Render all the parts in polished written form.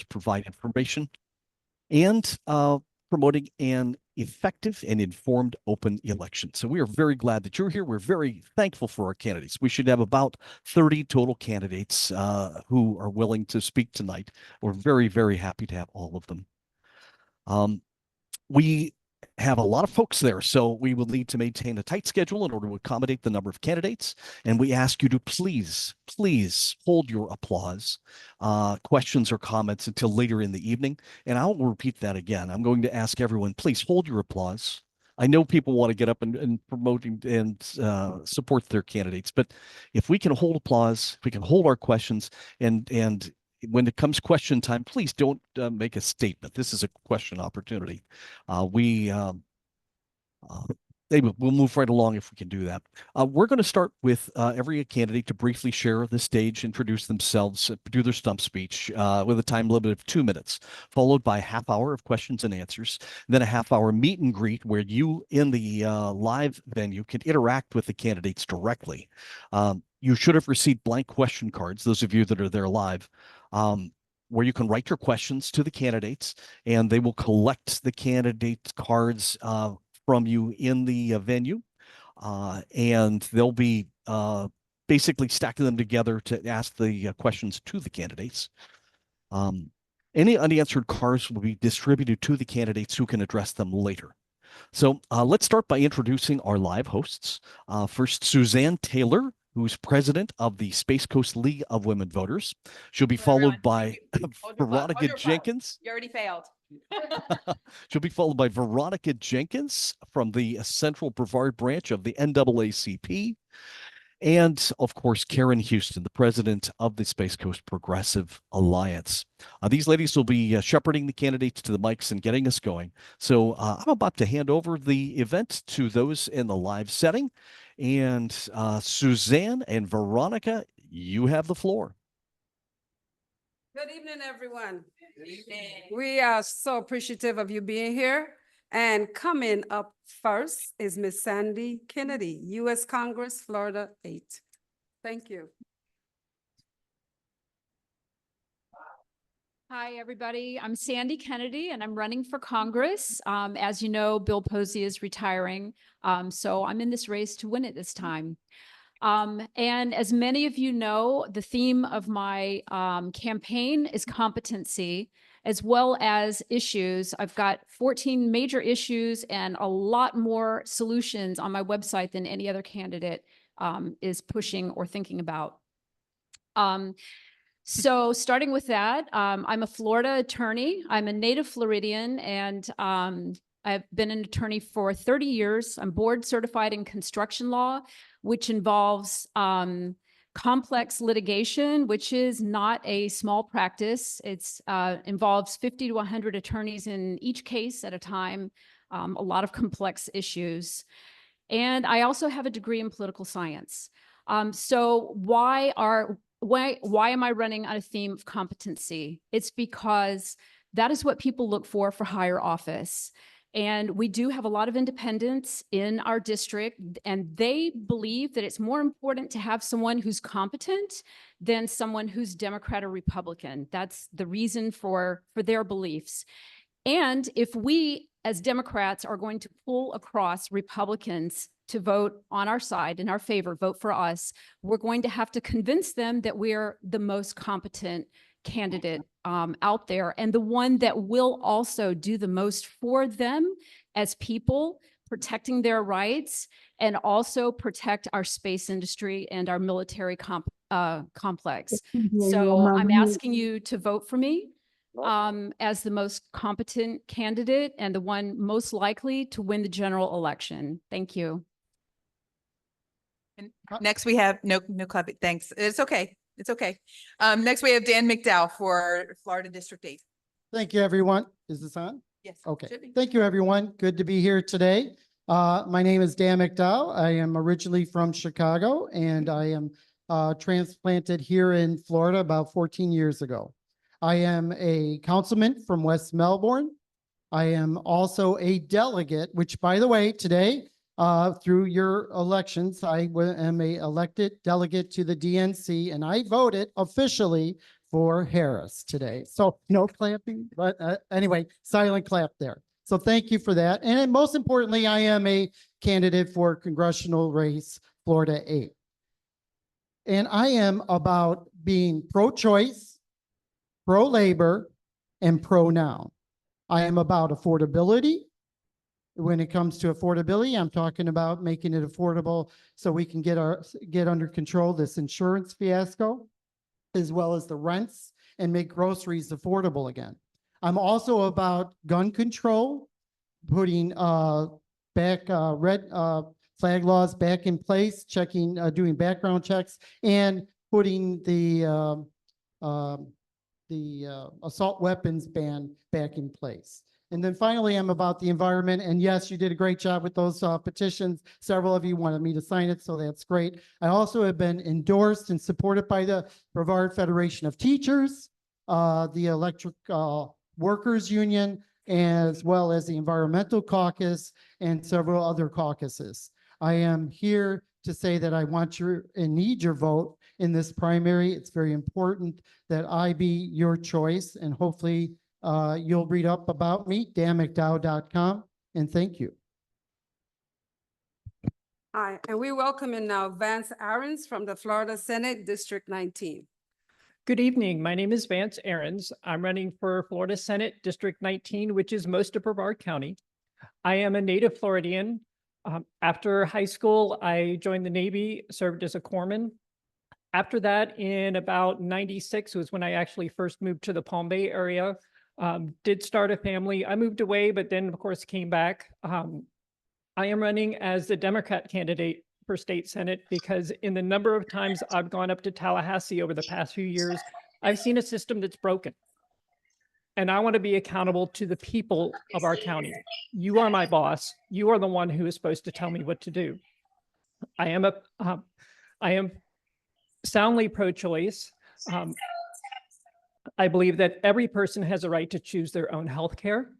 provide information, and promoting an effective and informed open election. So we are very glad that you're here. We're very thankful for our candidates. We should have about 30 total candidates who are willing to speak tonight. We're very, very happy to have all of them. We have a lot of folks there, so we will need to maintain a tight schedule in order to accommodate the number of candidates. And we ask you to please hold your applause, questions or comments until later in the evening. And I'll repeat that again. I'm going to ask everyone, please hold your applause. I know people want to get up and promote and support their candidates, but if we can hold applause, if we can hold our questions, and when it comes question time, please don't make a statement. This is a question opportunity. We'll move right along if we can do that. We're going to start with every candidate to briefly share the stage, introduce themselves, do their stump speech with a time limit of 2 minutes, followed by a half hour of questions and answers, then a half hour meet and greet where you in the live venue can interact with the candidates directly. You should have received blank question cards, those of you that are there live, where you can write your questions to the candidates, and they will collect the candidate cards from you in the venue, and they'll be basically stacking them together to ask the questions to the candidates. Any unanswered cards will be distributed to the candidates who can address them later. So let's start by introducing our live hosts. First, Suzanne Taylor, who's president of the Space Coast League of Women Voters. She'll be followed by Veronica Jenkins. You already failed. She'll be followed by Veronica Jenkins from the Central Brevard Branch of the NAACP. And, of course, Karen Houston, the president of the Space Coast Progressive Alliance. These ladies will be shepherding the candidates to the mics and getting us going. So I'm about to hand over the event to those in the live setting. And Suzanne and Veronica, you have the floor. Good evening, everyone. Good evening. We are so appreciative of you being here. And coming up first is Miss Sandy Kennedy, U.S. Congress, Florida 8. Thank you. Hi, everybody. I'm Sandy Kennedy, and I'm running for Congress. As you know, Bill Posey is retiring, so I'm in this race to win it this time. And as many of you know, the theme of my campaign is competency, as well as issues. I've got 14 major issues and a lot more solutions on my website than any other candidate is pushing or thinking about. So starting with that, I'm a Florida attorney. I'm a native Floridian, and I've been an attorney for 30 years. I'm board certified in construction law, which involves complex litigation, which is not a small practice. It's involves 50 to 100 attorneys in each case at a time, a lot of complex issues. And I also have a degree in political science. So why am I running on a theme of competency? It's because that is what people look for higher office. And we do have a lot of independents in our district, and they believe that it's more important to have someone who's competent than someone who's Democrat or Republican. That's the reason for their beliefs. And if we, as Democrats, are going to pull across Republicans to vote on our side, in our favor, vote for us, we're going to have to convince them that we're the most competent candidate out there, and the one that will also do the most for them as people, protecting their rights, and also protect our space industry and our military complex. So I'm asking you to vote for me as the most competent candidate and the one most likely to win the general election. Thank you. And next we have no clapping. Thanks. It's okay. It's okay. Next we have Dan McDowell for Florida District 8. Thank you, everyone. Is this on? Yes. Okay. Thank you, everyone. Good to be here today. My name is Dan McDowell. I am originally from Chicago, and I am transplanted here in Florida about 14 years ago. I am a councilman from West Melbourne. I am also a delegate, which, by the way, today, through your elections, I am a elected delegate to the DNC, and I voted officially for Harris today. So no clapping, but anyway, silent clap there. So thank you for that. And then most importantly, I am a candidate for congressional race Florida 8. And I am about being pro-choice, pro-labor, and pro-now. I am about affordability. When it comes to affordability, I'm talking about making it affordable so we can get under control this insurance fiasco, as well as the rents, and make groceries affordable again. I'm also about gun control, putting back red flag laws back in place, checking, doing background checks, and putting the assault weapons ban back in place. And then finally, I'm about the environment. And yes, you did a great job with those petitions. Several of you wanted me to sign it, so that's great. I also have been endorsed and supported by the Brevard Federation of Teachers, the Electric Workers Union, as well as the Environmental Caucus and several other caucuses. I am here to say that I want your and need your vote in this primary. It's very important that I be your choice, and hopefully you'll read up about me, danmcdowell.com, and thank you. Hi, and we welcome in now Vance Aarons from the Florida Senate, District 19. Good evening. My name is Vance Aarons. I'm running for Florida Senate District 19, which is most of Brevard County. I am a native Floridian. After high school, I joined the Navy, served as a corpsman. After that, in about 96 was when I actually first moved to the Palm Bay area. Did start a family. I moved away, but then of course came back. I am running as the Democrat candidate for state Senate because in the number of times I've gone up to Tallahassee over the past few years, I've seen a system that's broken. And I want to be accountable to the people of our county. You are my boss. You are the one who is supposed to tell me what to do. I am soundly pro-choice. I believe that every person has a right to choose their own health care.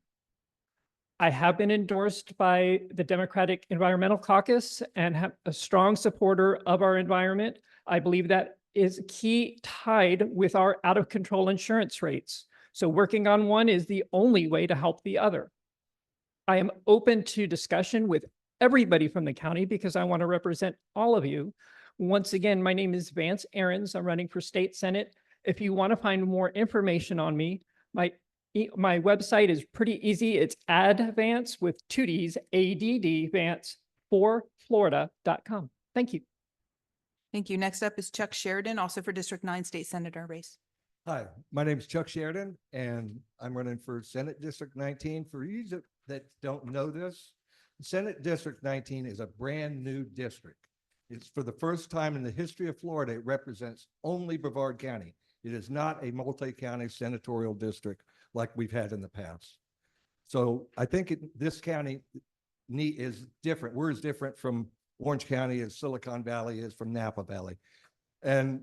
I have been endorsed by the Democratic Environmental Caucus and have a strong supporter of our environment. I believe that is key tied with our out of control insurance rates. So working on one is the only way to help the other. I am open to discussion with everybody from the county because I want to represent all of you. Once again, my name is Vance Aarons. I'm running for state Senate. If you want to find more information on me, my website is pretty easy. It's advance with 2 Ds, ADD Vance for Florida.com. Thank you. Thank you. Next up is Chuck Sheridan, also for District 9 State Senator race. Hi, my name is Chuck Sheridan, and I'm running for Senate District 19. For you that don't know this, Senate District 19 is a brand new district. It's for the first time in the history of Florida, it represents only Brevard County. It is not a multi-county senatorial district like we've had in the past. So I think this county is different. We're as different from Orange County as Silicon Valley is from Napa Valley. And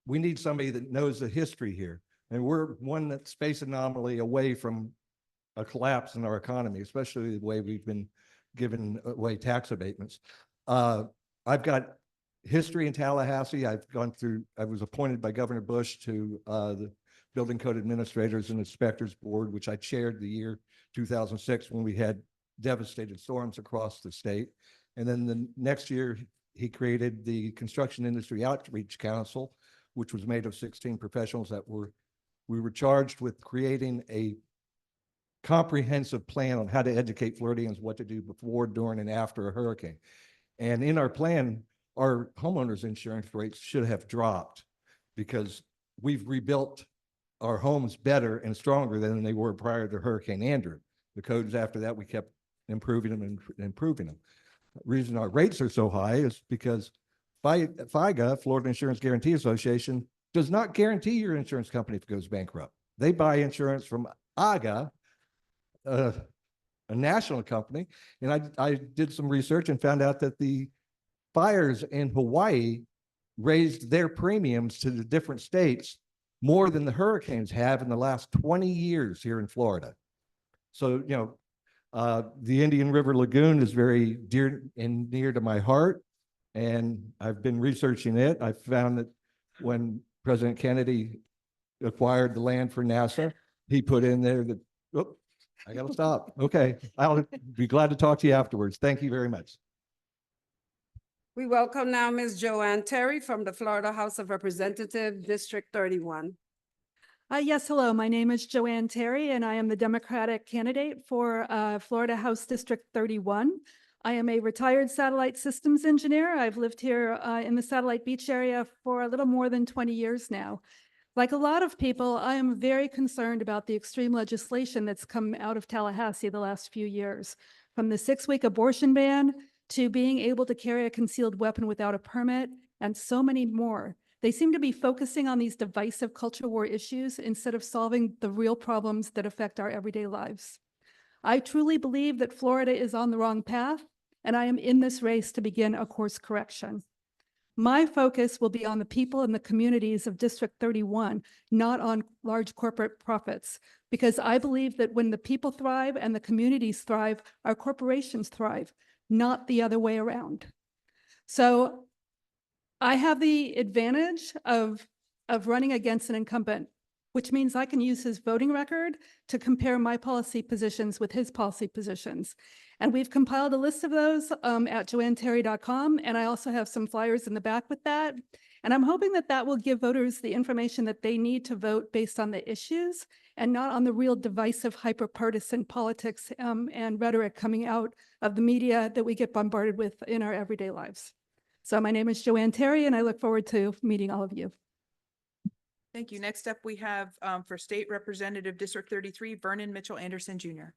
we need somebody that knows the history here. And we're one that's space anomaly away from a collapse in our economy, especially the way we've been giving away tax abatements. I've got history in Tallahassee. I was appointed by Governor Bush to the Building Code Administrators and Inspectors Board, which I chaired the year 2006 when we had devastated storms across the state. And then the next year, he created the Construction Industry Outreach Council, which was made of 16 professionals that we were charged with creating a comprehensive plan on how to educate Floridians what to do before, during, and after a hurricane. And in our plan, our homeowners insurance rates should have dropped because we've rebuilt our homes better and stronger than they were prior to Hurricane Andrew. The codes after that, we kept improving them and improving them. The reason our rates are so high is because FIGA, Florida Insurance Guarantee Association, does not guarantee your insurance company if it goes bankrupt. They buy insurance from AGA, a national company. And I did some research and found out that the fires in Hawaii raised their premiums to the different states more than the hurricanes have in the last 20 years here in Florida. So, the Indian River Lagoon is very dear and near to my heart, and I've been researching it. I found that when President Kennedy acquired the land for NASA. He put in there that, oh, I gotta stop. Okay, I'll be glad to talk to you afterwards. Thank you very much. We welcome now Ms. JoAnne Terry from the Florida House of Representatives, District 31. Yes, hello. My name is JoAnne Terry, and I am the Democratic candidate for Florida House District 31. I am a retired satellite systems engineer. I've lived here in the Satellite Beach area for a little more than 20 years now. Like a lot of people, I am very concerned about the extreme legislation that's come out of Tallahassee the last few years, from the 6-week abortion ban to being able to carry a concealed weapon without a permit, and so many more. They seem to be focusing on these divisive culture war issues instead of solving the real problems that affect our everyday lives. I truly believe that Florida is on the wrong path, and I am in this race to begin a course correction. My focus will be on the people and the communities of District 31, not on large corporate profits, because I believe that when the people thrive and the communities thrive, our corporations thrive, not the other way around. So I have the advantage of running against an incumbent, which means I can use his voting record to compare my policy positions with his policy positions. And we've compiled a list of those at joanneterry.com. And I also have some flyers in the back with that. And I'm hoping that that will give voters the information that they need to vote based on the issues and not on the real divisive, hyper-partisan politics and rhetoric coming out of the media that we get bombarded with in our everyday lives. So my name is JoAnne Terry, and I look forward to meeting all of you. Thank you. Next up, we have for State Representative District 33, Vernon Mitchell Anderson Jr.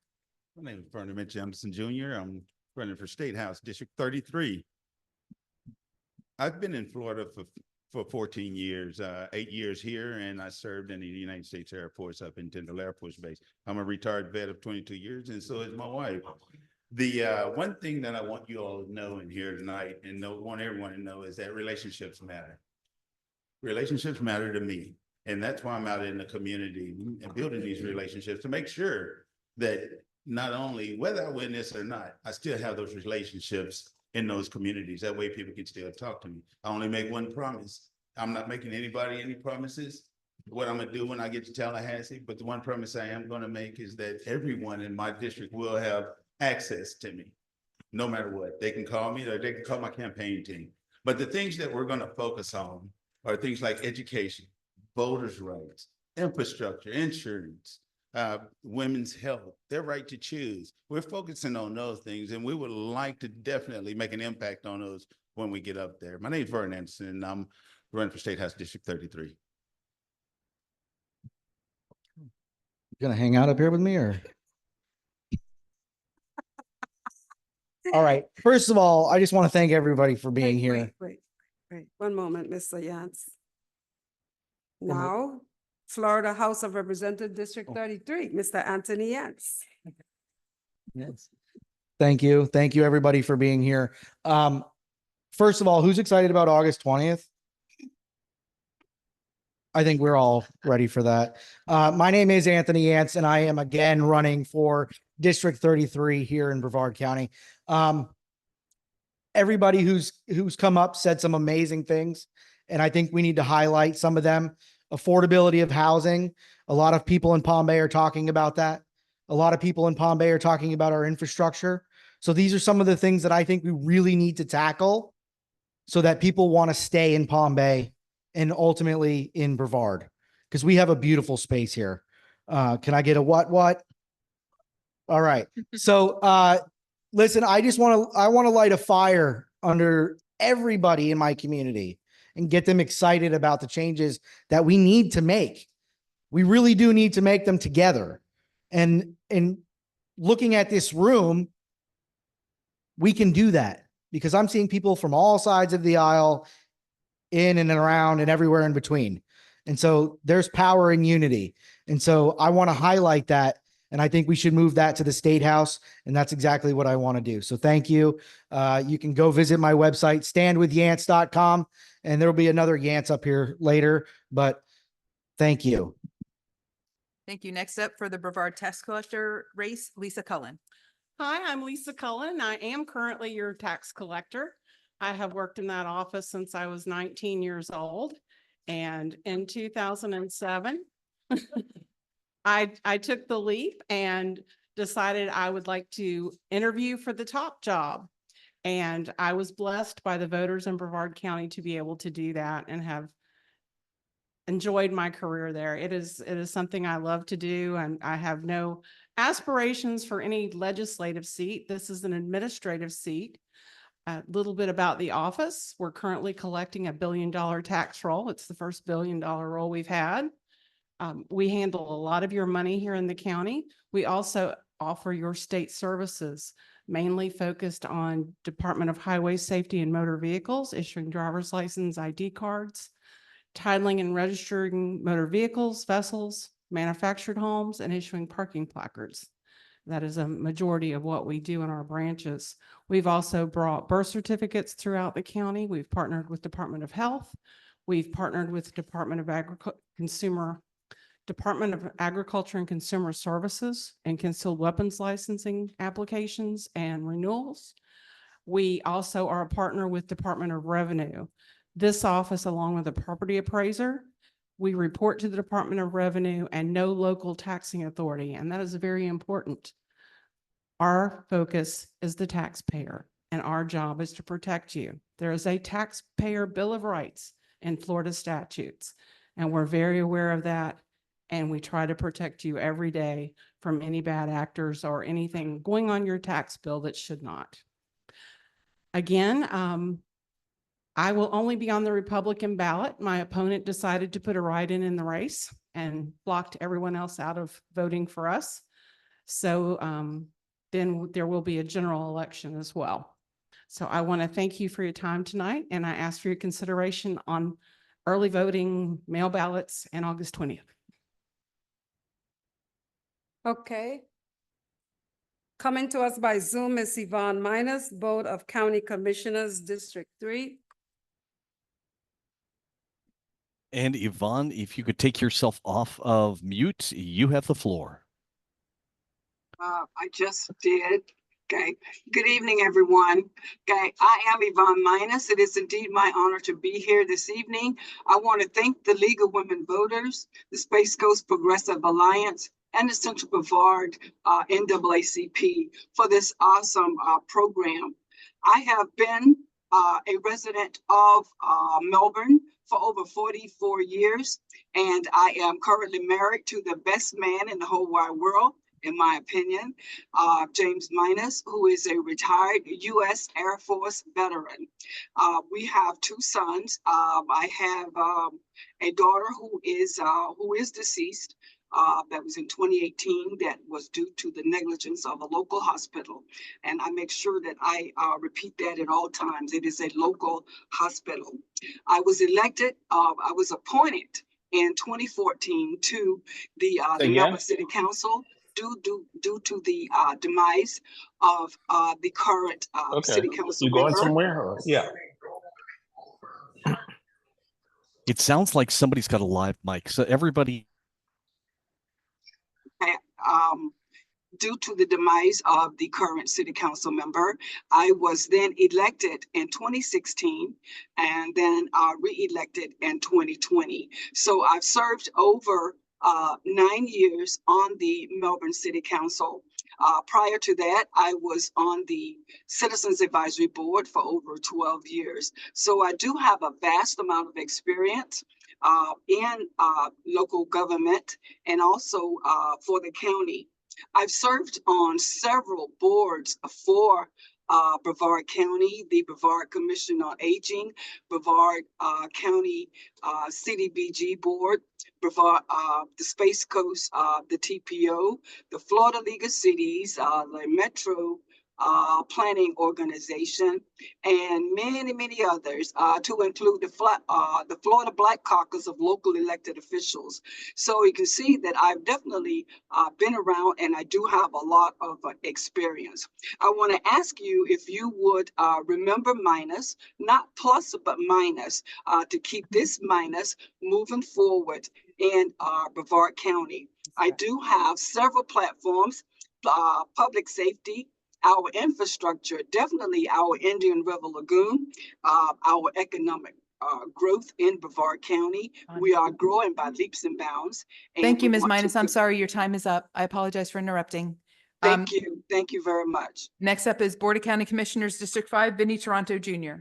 My name is Vernon Mitchell Anderson Jr. I'm running for State House District 33. I've been in Florida for 14 years, 8 years here, and I served in the United States Air Force up in Tyndall Air Force Base. I'm a retired vet of 22 years, and so is my wife. The one thing that I want you all to know in here tonight, and want everyone to know, is that relationships matter. Relationships matter to me, and that's why I'm out in the community and building these relationships to make sure that not only whether I win this or not, I still have those relationships in those communities. That way people can still talk to me. I only make one promise. I'm not making anybody any promises, what I'm gonna do when I get to Tallahassee, but the one promise I am gonna make is that everyone in my district will have access to me, no matter what. They can call me or they can call my campaign team. But the things that we're gonna focus on are things like education, voters' rights, infrastructure, insurance, women's health, their right to choose. We're focusing on those things, and we would like to definitely make an impact on those when we get up there. My name is Vernon Anderson, and I'm running for State House District 33. You gonna hang out up here with me, or? All right. First of all, I just want to thank everybody for being here. Wait. One moment, Mr. Yantz. Now, Florida House of Representatives, District 33, Mr. Anthony Yantz. Yes. Thank you. Thank you, everybody, for being here. First of all, who's excited about August 20th? I think we're all ready for that. My name is Anthony Yantz, and I am again running for District 33 here in Brevard County. Everybody who's come up said some amazing things, and I think we need to highlight some of them. Affordability of housing. A lot of people in Palm Bay are talking about that. A lot of people in Palm Bay are talking about our infrastructure. So these are some of the things that I think we really need to tackle so that people want to stay in Palm Bay and ultimately in Brevard, because we have a beautiful space here. Can I get a what? All right. So listen, I want to light a fire under everybody in my community and get them excited about the changes that we need to make. We really do need to make them together. And looking at this room, we can do that because I'm seeing people from all sides of the aisle, in and around and everywhere in between. And so there's power in unity. And so I want to highlight that. And I think we should move that to the State House. And that's exactly what I want to do. So thank you. You can go visit my website, standwithyantz.com. And there'll be another Yantz up here later, but thank you. Thank you. Next up for the Brevard tax collector race, Lisa Cullen. Hi, I'm Lisa Cullen. I am currently your tax collector. I have worked in that office since I was 19 years old. And in 2007, I took the leap and decided I would like to interview for the top job. And I was blessed by the voters in Brevard County to be able to do that and have enjoyed my career there. It is something I love to do, and I have no aspirations for any legislative seat. This is an administrative seat. A little bit about the office. We're currently collecting $1 billion tax roll. It's the first $1 billion roll we've had. We handle a lot of your money here in the county. We also offer your state services, mainly focused on Department of Highway Safety and Motor Vehicles, issuing driver's license, ID cards, titling and registering motor vehicles, vessels, manufactured homes, and issuing parking placards. That is a majority of what we do in our branches. We've also brought birth certificates throughout the county. We've partnered with Department of Health. We've partnered with Department of Agriculture and Consumer Services and concealed weapons licensing applications and renewals. We also are a partner with Department of Revenue. This office, along with a property appraiser, we report to the Department of Revenue and no local taxing authority, and that is very important. Our focus is the taxpayer, and our job is to protect you. There is a taxpayer Bill of Rights in Florida statutes, and we're very aware of that, and we try to protect you every day from any bad actors or anything going on your tax bill that should not. Again, I will only be on the Republican ballot. My opponent decided to put a write-in in the race and blocked everyone else out of voting for us. So then there will be a general election as well. So I want to thank you for your time tonight, and I ask for your consideration on early voting, mail ballots, and August 20th. Okay. Coming to us by Zoom is Yvonne Minus, Board of County Commissioners, District 3. And Yvonne, if you could take yourself off of mute, you have the floor. I just did. Okay. Good evening, everyone. Okay. I am Yvonne Minus. It is indeed my honor to be here this evening. I want to thank the League of Women Voters, the Space Coast Progressive Alliance, and the Central Brevard NAACP for this awesome program. I have been a resident of Melbourne for over 44 years, and I am currently married to the best man in the whole wide world, in my opinion, James Minus, who is a retired U.S. Air Force veteran. We have 2 sons. I have a daughter who is deceased. That was in 2018, that was due to the negligence of a local hospital. And I make sure that I repeat that at all times. It is a local hospital. I was elected, I was appointed in 2014 to the Melbourne City Council due to the demise of the current city council. You going somewhere? Or? Yeah. It sounds like somebody's got a live mic. So everybody. Due to the demise of the current city council member, I was then elected in 2016 and then re-elected in 2020. So I've served over 9 years on the Melbourne City Council. Prior to that, I was on the Citizens Advisory Board for over 12 years. So I do have a vast amount of experience in local government and also for the county. I've served on several boards for Brevard County, the Brevard Commission on Aging, Brevard County CDBG Board, Brevard, the Space Coast, the TPO, the Florida League of Cities, the Metro Planning Organization, and many others, to include the Florida Black Caucus of local elected officials. So you can see that I've definitely been around, and I do have a lot of experience. I want to ask you if you would remember Minus, not plus, but minus, to keep this minus moving forward in Brevard County. I do have several platforms, public safety, our infrastructure, definitely our Indian River Lagoon, our economic growth in Brevard County. We are growing by leaps and bounds. and Thank you, we Ms. want to Minus. I'm do- sorry, your time is up. I apologize for interrupting. Thank you. Thank you very much. Next up is Board of County Commissioners, District 5, Vinnie Toronto Jr.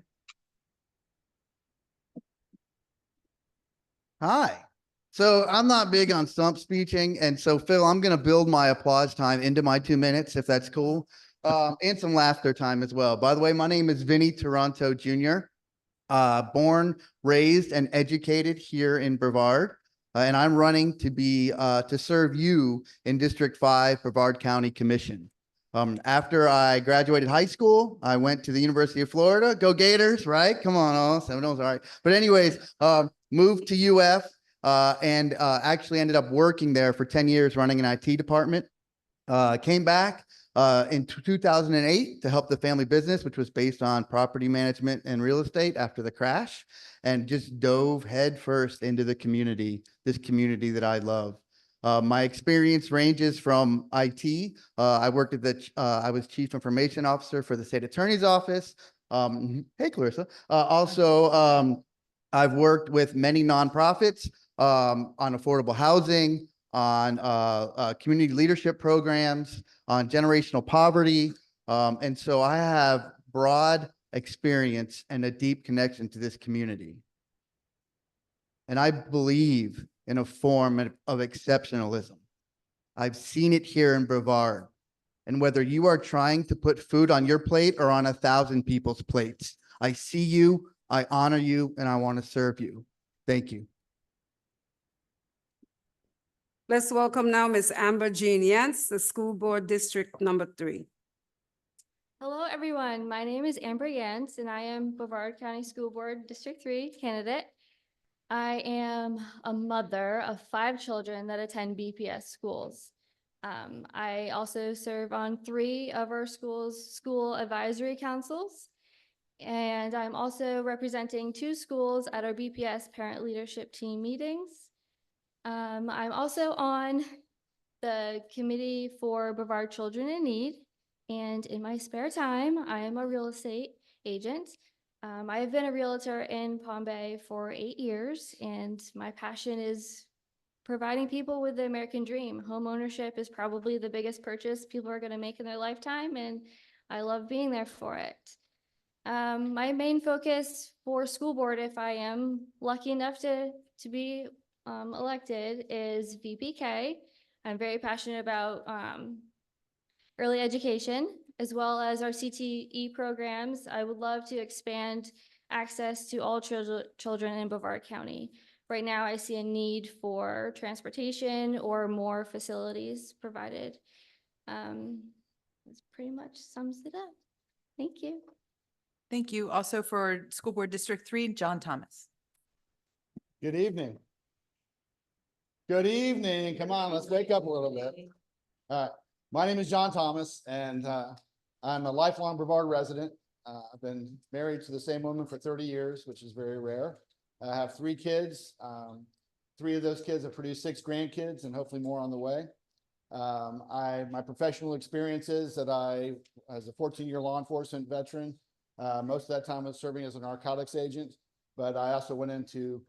Hi. So I'm not big on stump speeching. And so Phil, I'm going to build my applause time into my 2 minutes, if that's cool. And some laughter time as well. By the way, my name is Vinnie Toronto Jr. Born, raised, and educated here in Brevard. And I'm running to be, to serve you in District 5, Brevard County Commission. After I graduated high school, I went to the University of Florida. Go Gators, right? Come on, all Seminoles, all right. But anyways, moved to UF and actually ended up working there for 10 years running an IT department. Came back in 2008 to help the family business, which was based on property management and real estate after the crash, and just dove headfirst into the community, this community that I love. My experience ranges from IT. I worked at I was Chief Information Officer for the State Attorney's Office. Hey, Clarissa. I've worked with many nonprofits on affordable housing, on community leadership programs, on generational poverty. And so I have broad experience and a deep connection to this community. And I believe in a form of exceptionalism. I've seen it here in Brevard. And whether you are trying to put food on your plate or on 1,000 people's plates, I see you, I honor you, and I want to serve you. Thank you. Let's welcome now Ms. Amber Jean Yantz, the School Board District Number 3. Hello, everyone. My name is Amber Yantz, and I am Brevard County School Board District 3 candidate. I am a mother of 5 children that attend BPS schools. I also serve on 3 of our school's school advisory councils, and I'm also representing 2 schools at our BPS parent leadership team meetings. I'm also on the committee for Brevard Children in Need, and in my spare time, I am a real estate agent. I have been a realtor in Palm Bay for 8 years, and my passion is providing people with the American dream. Home ownership is probably the biggest purchase people are going to make in their lifetime, and I love being there for it. My main focus for school board, if I am lucky enough to be elected, is VPK. I'm very passionate about early education, as well as our CTE programs. I would love to expand access to all children in Brevard County. Right now, I see a need for transportation or more facilities provided. This pretty much sums it up. Thank you. Thank you. Also for School Board District 3, John Thomas. Good evening. Good evening. Come on, let's wake up a little bit. All right. My name is John Thomas, and I'm a lifelong Brevard resident. I've been married to the same woman for 30 years, which is very rare. I have 3 kids. 3 of those kids have produced 6 grandkids, and hopefully more on the way. My professional experience is that I, as a 14-year law enforcement veteran, most of that time I was serving as a narcotics agent, but I also went into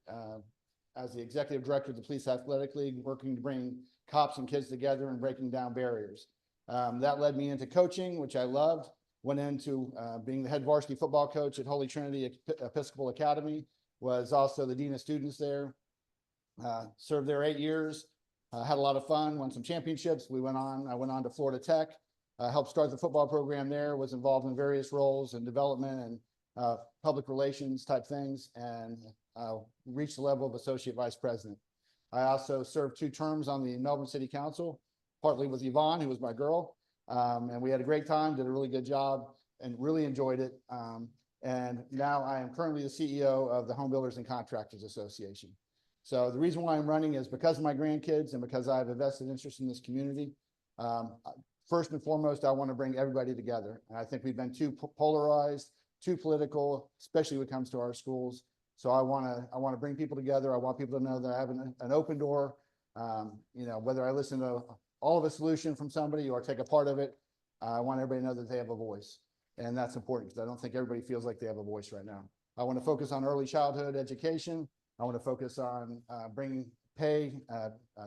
as the executive director of the Police Athletic League, working to bring cops and kids together and breaking down barriers. That led me into coaching, which I loved. Went into being the head varsity football coach at Holy Trinity Episcopal Academy, was also the dean of students there. Served there 8 years, had a lot of fun, won some championships. I went on to Florida Tech, helped start the football program there, was involved in various roles in development and public relations type things, and reached the level of associate vice president. I also served 2 terms on the Melbourne City Council, partly with Yvonne, who was my girl. And we had a great time, did a really good job, and really enjoyed it. And now I am currently the CEO of the Home Builders and Contractors Association. So the reason why I'm running is because of my grandkids and because I have a vested interest in this community. First and foremost, I want to bring everybody together. And I think we've been too polarized, too political, especially when it comes to our schools. So I want to bring people together. I want people to know that I have an open door. You know, whether I listen to all of a solution from somebody or take a part of it, I want everybody to know that they have a voice. And that's important because I don't think everybody feels like they have a voice right now. I want to focus on early childhood education. I want to focus on bringing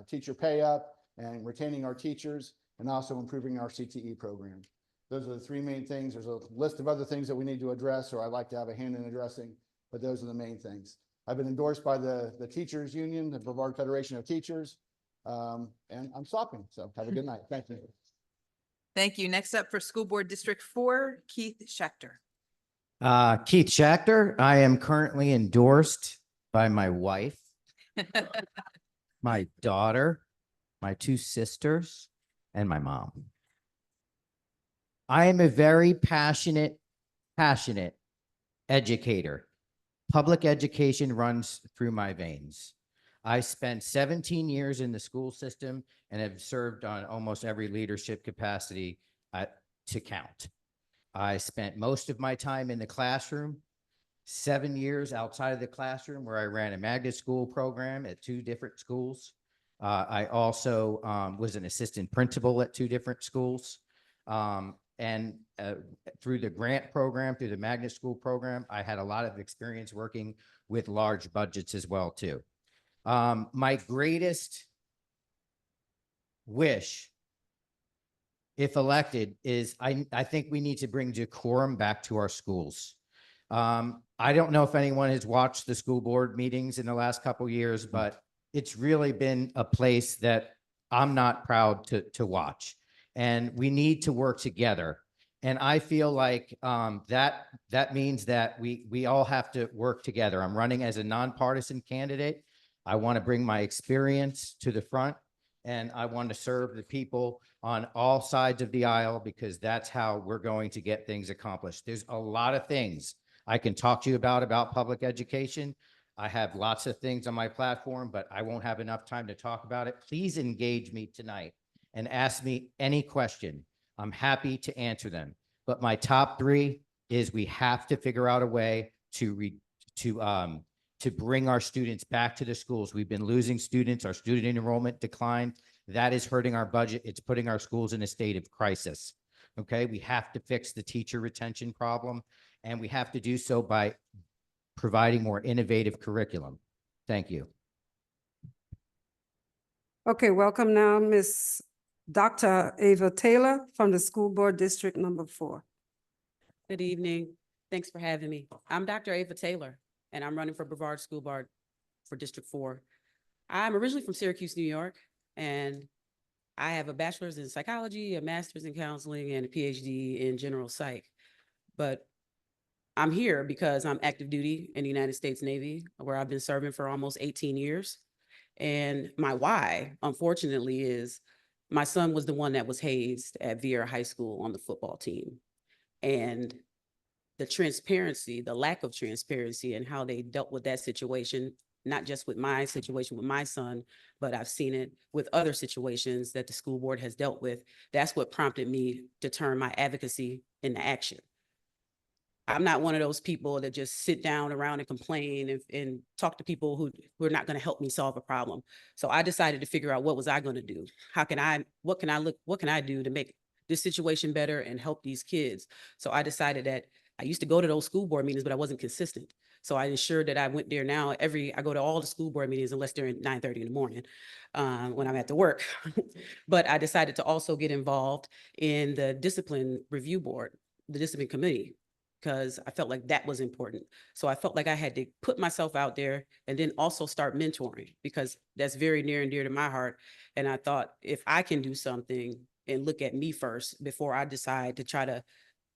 teacher pay up and retaining our teachers, and also improving our CTE program. Those are the three main things. There's a list of other things that we need to address, or I'd like to have a hand in addressing, but those are the main things. I've been endorsed by the Teachers Union, the Brevard Federation of Teachers, and I'm stopping. So have a good night. Thank you. Thank you. Next up for School Board District 4, Keith Schechter. Keith Schechter. I am currently endorsed by my wife, my daughter, my two sisters, and my mom. I am a very passionate educator. Public education runs through my veins. I spent 17 years in the school system and have served on almost every leadership capacity to count. I spent most of my time in the classroom, 7 years outside of the classroom, where I ran a magnet school program at 2 different schools. I also was an assistant principal at 2 different schools. And through the grant program, through the magnet school program, I had a lot of experience working with large budgets as well, too. My greatest wish, if elected, is I think we need to bring decorum back to our schools. I don't know if anyone has watched the school board meetings in the last couple of years, but it's really been a place that I'm not proud to watch. And we need to work together. And I feel like that means that we all have to work together. I'm running as a nonpartisan candidate. I want to bring my experience to the front, and I want to serve the people on all sides of the aisle, because that's how we're going to get things accomplished. There's a lot of things I can talk to you about public education. I have lots of things on my platform, but I won't have enough time to talk about it. Please engage me tonight and ask me any question. I'm happy to answer them. But my top 3 is we have to figure out a way to bring our students back to the schools. We've been losing students. Our student enrollment declined. That is hurting our budget. It's putting our schools in a state of crisis. Okay, we have to fix the teacher retention problem, and we have to do so by providing more innovative curriculum. Thank you. Okay, welcome now, Miss Dr. Ava Taylor from the School Board District Number 4. Good evening. Thanks for having me. I'm Dr. Ava Taylor, and I'm running for Brevard School Board for District 4. I'm originally from Syracuse, New York, and I have a bachelor's in psychology, a master's in counseling, and a PhD in general psych. But I'm here because I'm active duty in the United States Navy, where I've been serving for almost 18 years. And my why, unfortunately, is my son was the one that was hazed at Vieira High School on the football team. And the transparency, the lack of transparency, and how they dealt with that situation, not just with my situation with my son, but I've seen it with other situations that the school board has dealt with. That's what prompted me to turn my advocacy into action. I'm not one of those people that just sit down around and complain and talk to people who are not going to help me solve a problem. So I decided to figure out, what was I going to do? What can I do to make this situation better and help these kids? So I decided that I used to go to those school board meetings, but I wasn't consistent. So I ensured that I went there now. I go to all the school board meetings unless they're at 9:30 in the morning when I'm at the work. But I decided to also get involved in the discipline review board, the discipline committee, because I felt like that was important. So I felt like I had to put myself out there and then also start mentoring, because that's very near and dear to my heart. And I thought, if I can do something and look at me first before I decide to try to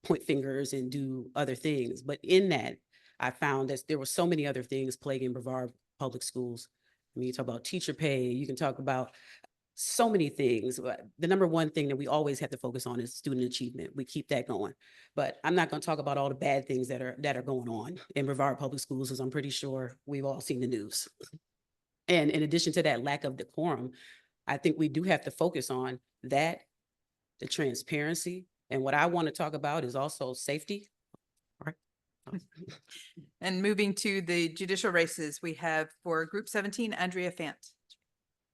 point fingers and do other things. But in that, I found that there were so many other things plaguing Brevard public schools. I mean, you talk about teacher pay, you can talk about so many things. The number one thing that we always have to focus on is student achievement. We keep that going. But I'm not going to talk about all the bad things that are going on in Brevard public schools, because I'm pretty sure we've all seen the news. And in addition to that lack of decorum, I think we do have to focus on that, the transparency. And what I want to talk about is also safety. All right. And moving to the judicial races, we have for Group 17, Andrea Fant.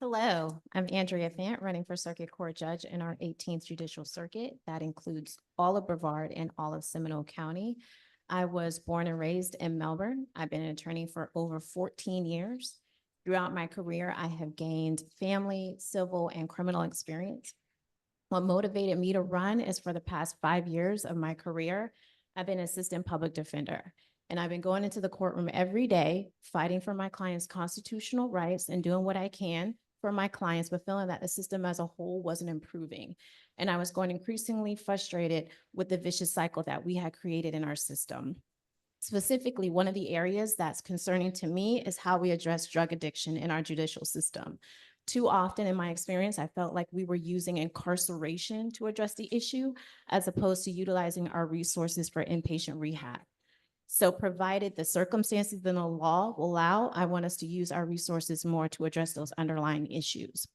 Hello, I'm Andrea Fant, running for Circuit Court Judge in our 18th Judicial Circuit. That includes all of Brevard and all of Seminole County. I was born and raised in Melbourne. I've been an attorney for over 14 years. Throughout my career, I have gained family, civil, and criminal experience. What motivated me to run is for the past 5 years of my career, I've been assistant public defender. And I've been going into the courtroom every day, fighting for my clients' constitutional rights and doing what I can for my clients, but feeling that the system as a whole wasn't improving. And I was going increasingly frustrated with the vicious cycle that we had created in our system. Specifically, one of the areas that's concerning to me is how we address drug addiction in our judicial system. Too often in my experience, I felt like we were using incarceration to address the issue, as opposed to utilizing our resources for inpatient rehab. So provided the circumstances in the law will allow, I want us to use our resources more to address those underlying issues.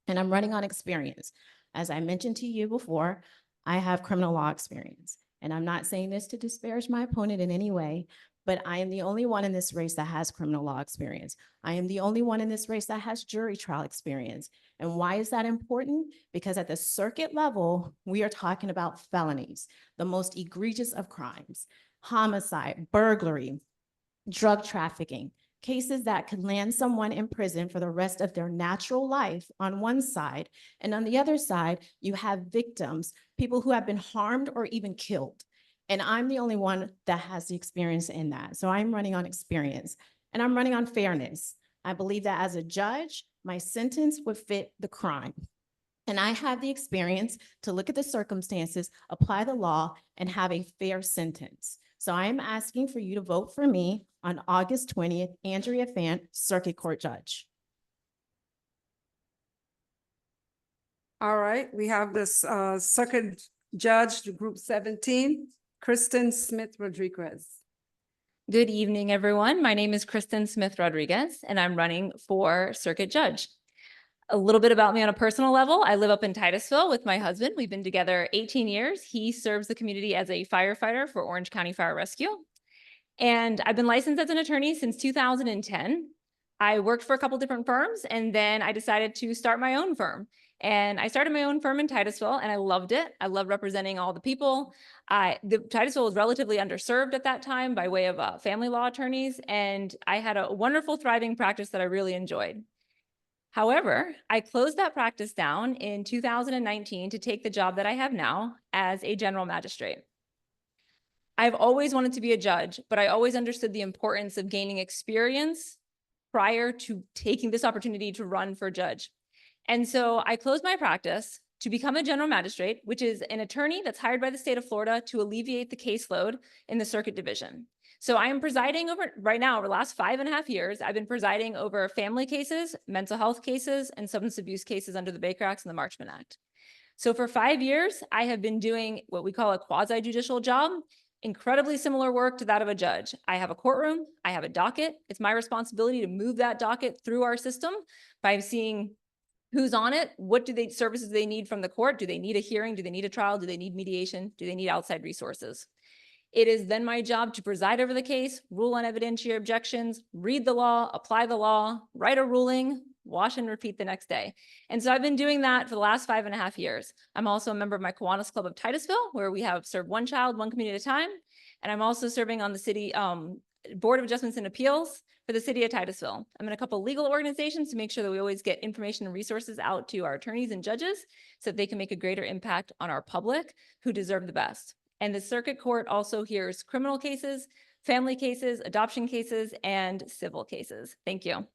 And I'm running on experience. As I mentioned to you before, I have criminal law experience. And I'm not saying this to disparage my opponent in any way, but I am the only one in this race that has criminal law experience. I am the only one in this race that has jury trial experience. And why is that important? Because at the circuit level, we are talking about felonies, the most egregious of crimes, homicide, burglary, drug trafficking, cases that could land someone in prison for the rest of their natural life on one side. And on the other side, you have victims, people who have been harmed or even killed. And I'm the only one that has the experience in that. So I'm running on experience and I'm running on fairness. I believe that as a judge, my sentence would fit the crime. And I have the experience to look at the circumstances, apply the law, and have a fair sentence. So I am asking for you to vote for me on August 20th, Andrea Fant, Circuit Court Judge. All right, we have this Circuit Judge, Group 17, Kristen Smith Rodriguez. Good evening, everyone. My name is Kristen Smith Rodriguez, and I'm running for Circuit Judge. A little bit about me on a personal level. I live up in Titusville with my husband. We've been together 18 years. He serves the community as a firefighter for Orange County Fire Rescue. And I've been licensed as an attorney since 2010. I worked for a couple different firms, and then I decided to start my own firm. And I started my own firm in Titusville, and I loved it. I love representing all the people. Titusville was relatively underserved at that time by way of family law attorneys, and I had a wonderful, thriving practice that I really enjoyed. However, I closed that practice down in 2019 to take the job that I have now as a general magistrate. I've always wanted to be a judge, but I always understood the importance of gaining experience prior to taking this opportunity to run for judge. And so I closed my practice to become a general magistrate, which is an attorney that's hired by the state of Florida to alleviate the caseload in the circuit division. So I am presiding over, right now, over the last 5.5 years, I've been presiding over family cases, mental health cases, and substance abuse cases under the Baker Act and the Marchman Act. So for 5 years, I have been doing what we call a quasi-judicial job, incredibly similar work to that of a judge. I have a courtroom, I have a docket. It's my responsibility to move that docket through our system by seeing who's on it, what services they need from the court. Do they need a hearing? Do they need a trial? Do they need mediation? Do they need outside resources? It is then my job to preside over the case, rule on evidentiary objections, read the law, apply the law, write a ruling, wash and repeat the next day. And so I've been doing that for the last 5.5 years. I'm also a member of my Kiwanis Club of Titusville, where we have served one child, one community at a time. And I'm also serving on the city Board of Adjustments and Appeals for the city of Titusville. I'm in a couple of legal organizations to make sure that we always get information and resources out to our attorneys and judges so that they can make a greater impact on our public who deserve the best. And the circuit court also hears criminal cases, family cases, adoption cases, and civil cases. Thank you.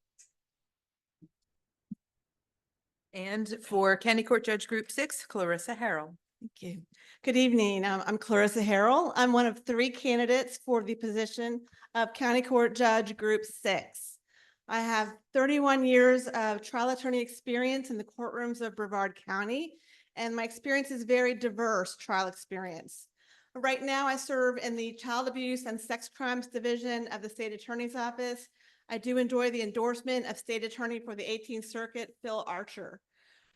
And for County Court Judge Group 6, Clarissa Harrell. Thank you. Good evening. I'm Clarissa Harrell. I'm one of 3 candidates for the position of County Court Judge Group 6. I have 31 years of trial attorney experience in the courtrooms of Brevard County, and my experience is very diverse trial experience. Right now, I serve in the Child Abuse and Sex Crimes Division of the State Attorney's Office. I do enjoy the endorsement of State Attorney for the 18th Circuit, Phil Archer.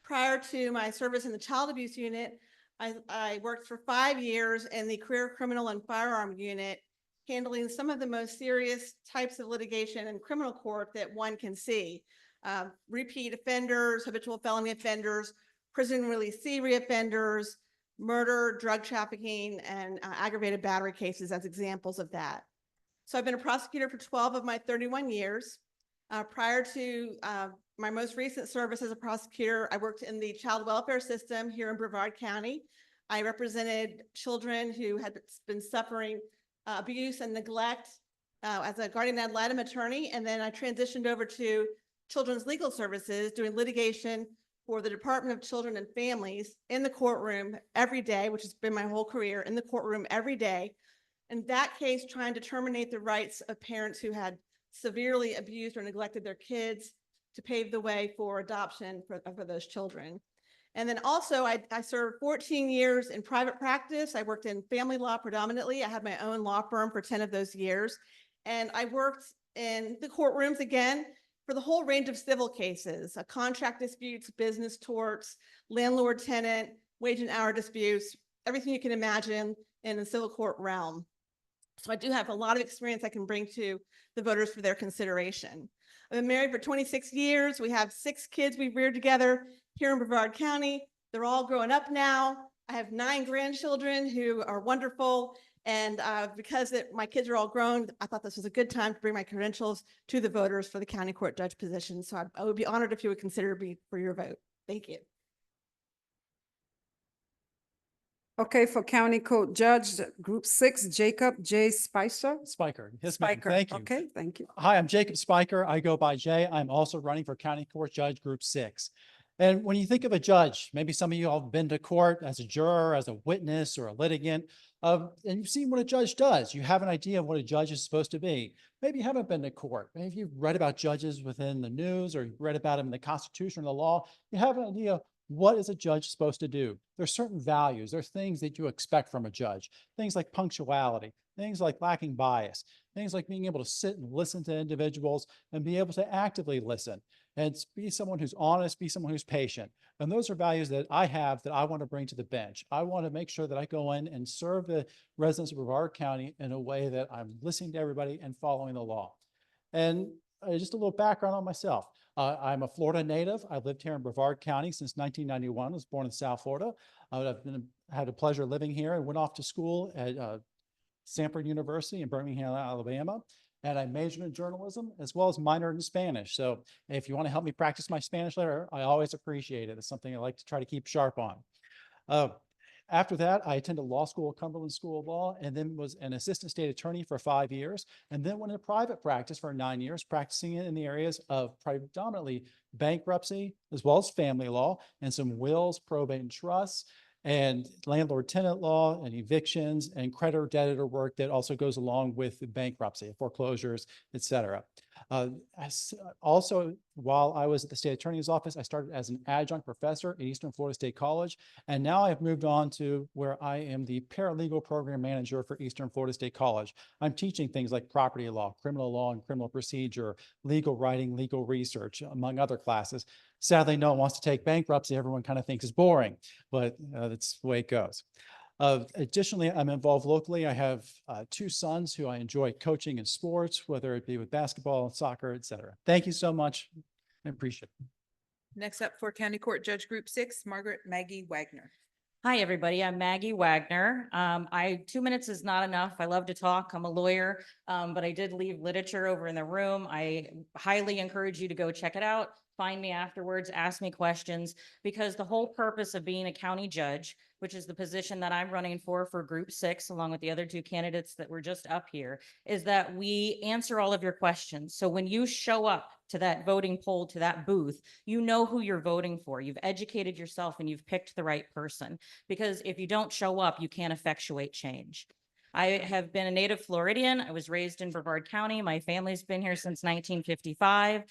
Prior to my service in the Child Abuse Unit, I worked for 5 years in the Career Criminal and Firearm Unit, handling some of the most serious types of litigation in criminal court that one can see. Repeat offenders, habitual felony offenders, prison releasee reoffenders, murder, drug trafficking, and aggravated battery cases as examples of that. So I've been a prosecutor for 12 of my 31 years. Prior to my most recent service as a prosecutor, I worked in the child welfare system here in Brevard County. I represented children who had been suffering abuse and neglect as a guardian ad litem attorney, and then I transitioned over to Children's Legal Services, doing litigation for the Department of Children and Families in the courtroom every day, which has been my whole career, in the courtroom every day. In that case, trying to terminate the rights of parents who had severely abused or neglected their kids to pave the way for adoption for those children. And then also I served 14 years in private practice. I worked in family law predominantly. I had my own law firm for 10 of those years. And I worked in the courtrooms again for the whole range of civil cases, contract disputes, business torts, landlord-tenant, wage and hour disputes, everything you can imagine in the civil court realm. So I do have a lot of experience I can bring to the voters for their consideration. I've been married for 26 years. We have 6 kids we've reared together here in Brevard County. They're all growing up now. I have 9 grandchildren who are wonderful. And because my kids are all grown, I thought this was a good time to bring my credentials to the voters for the county court judge position. So I would be honored if you would consider me for your vote. Thank you. Okay, for County Court Judge, Group 6, Jacob J. Spicer. Spiker. Yes, ma'am. Spiker. Thank you. Okay, thank you. Hi, I'm Jacob Spiker. I go by Jay. I'm also running for County Court Judge Group 6. And when you think of a judge, maybe some of you all have been to court as a juror, as a witness, or a litigant, and you've seen what a judge does. You have an idea of what a judge is supposed to be. Maybe you haven't been to court. Maybe you've read about judges within the news, or you've read about them in the Constitution or the law. You have an idea. What is a judge supposed to do? There's certain values. There's things that you expect from a judge. Things like punctuality, things like lacking bias, things like being able to sit and listen to individuals and be able to actively listen and be someone who's honest, be someone who's patient. And those are values that I have that I want to bring to the bench. I want to make sure that I go in and serve the residents of Brevard County in a way that I'm listening to everybody and following the law. And just a little background on myself. I'm a Florida native. I've lived here in Brevard County since 1991. I was born in South Florida. I've had the pleasure of living here and went off to school at Stanford University in Birmingham, Alabama. And I majored in journalism as well as minored in Spanish. So if you want to help me practice my Spanish later, I always appreciate it. It's something I like to try to keep sharp on. After that, I attended law school at Cumberland School of Law, and then was an assistant state attorney for 5 years, and then went into private practice for 9 years, practicing in the areas of predominantly bankruptcy, as well as family law, and some wills, probate and trusts, and landlord-tenant law, and evictions, and creditor-debtor work that also goes along with bankruptcy, foreclosures, et cetera. Also, while I was at the state attorney's office, I started as an adjunct professor at Eastern Florida State College, and now I've moved on to where I am the paralegal program manager for Eastern Florida State College. I'm teaching things like property law, and criminal procedure, legal writing, legal research, among other classes. Sadly, no one wants to take bankruptcy. Everyone kind of thinks it's boring, but that's the way it goes. Additionally, I'm involved locally. I have 2 sons who I enjoy coaching in sports, whether it be with basketball, soccer, et cetera. Thank you so much. I appreciate it. Next up for County Court Judge Group 6, Margaret Maggie Wagner. Hi, everybody. I'm Maggie Wagner. 2 minutes is not enough. I love to talk. I'm a lawyer, but I did leave literature over in the room. I highly encourage you to go check it out. Find me afterwards, ask me questions, because the whole purpose of being a county judge, which is the position that I'm running for Group 6, along with the other 2 candidates that were just up here, is that we answer all of your questions. So when you show up to that voting poll, to that booth, you know who you're voting for. You've educated yourself and you've picked the right person, because if you don't show up, you can't effectuate change. I have been a native Floridian. I was raised in Brevard County. My family's been here since 1955.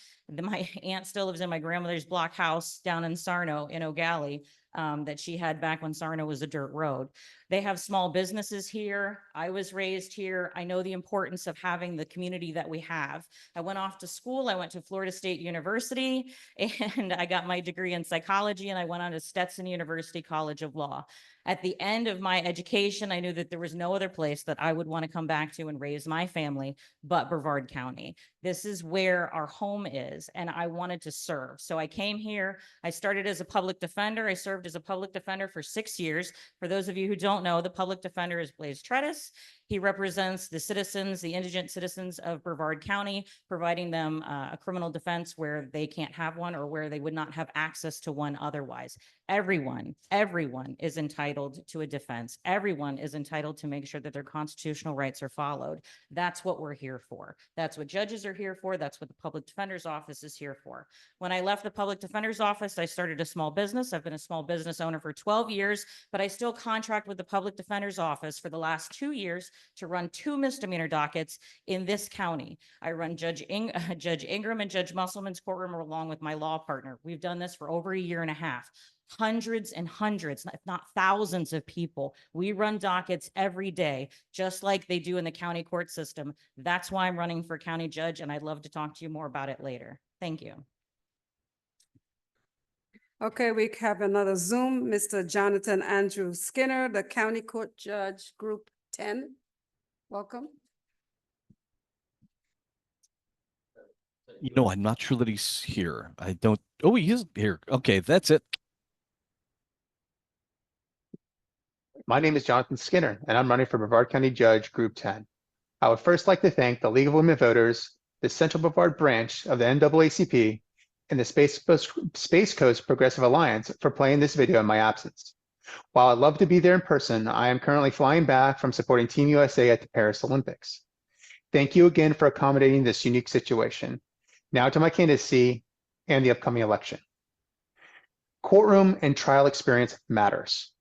My aunt still lives in my grandmother's block house down in Sarno in O'Galley that she had back when Sarno was a dirt road. They have small businesses here. I was raised here. I know the importance of having the community that we have. I went off to school. I went to Florida State University and I got my degree in psychology, and I went on to Stetson University College of Law. At the end of my education, I knew that there was no other place that I would want to come back to and raise my family but Brevard County. This is where our home is, and I wanted to serve. So I came here. I started as a public defender. I served served as a public defender for 6 years. For those of you who don't know, the public defender is Blaze Tredis. He represents the citizens, the indigent citizens of Brevard County, providing them a criminal defense where they can't have one or where they would not have access to one otherwise. Everyone is entitled to a defense. Everyone is entitled to make sure that their constitutional rights are followed. That's what we're here for. That's what judges are here for. That's what the public defender's office is here for. When I left the public defender's office, I started a small business. I've been a small business owner for 12 years, but I still contract with the public defender's office for the last 2 years to run 2 misdemeanor dockets in this county. I run Judge Ingram and Judge Musselman's courtroom along with my law partner. We've done this for over 1.5 years. Hundreds and hundreds, if not thousands of people. We run dockets every day, just like they do in the county court system. That's why I'm running for county judge, and I'd love to talk to you more about it later. Thank you. Okay, we have another Zoom, Mr. Jonathan Andrew Skinner, the County Court Judge, Group 10. Welcome. You know, I'm not sure that he's here. I don't. Oh, he is here. Okay, that's it. My name is Jonathan Skinner, and I'm running for Brevard County Judge, Group 10. I would first like to thank the League of Women Voters, the Central Brevard Branch of the NAACP, and the Space Coast Progressive Alliance for playing this video in my absence. While I'd love to be there in person, I am currently flying back from supporting Team USA at the Paris Olympics. Thank you again for accommodating this unique situation. Now to my candidacy and the upcoming election. Courtroom and trial experience matters.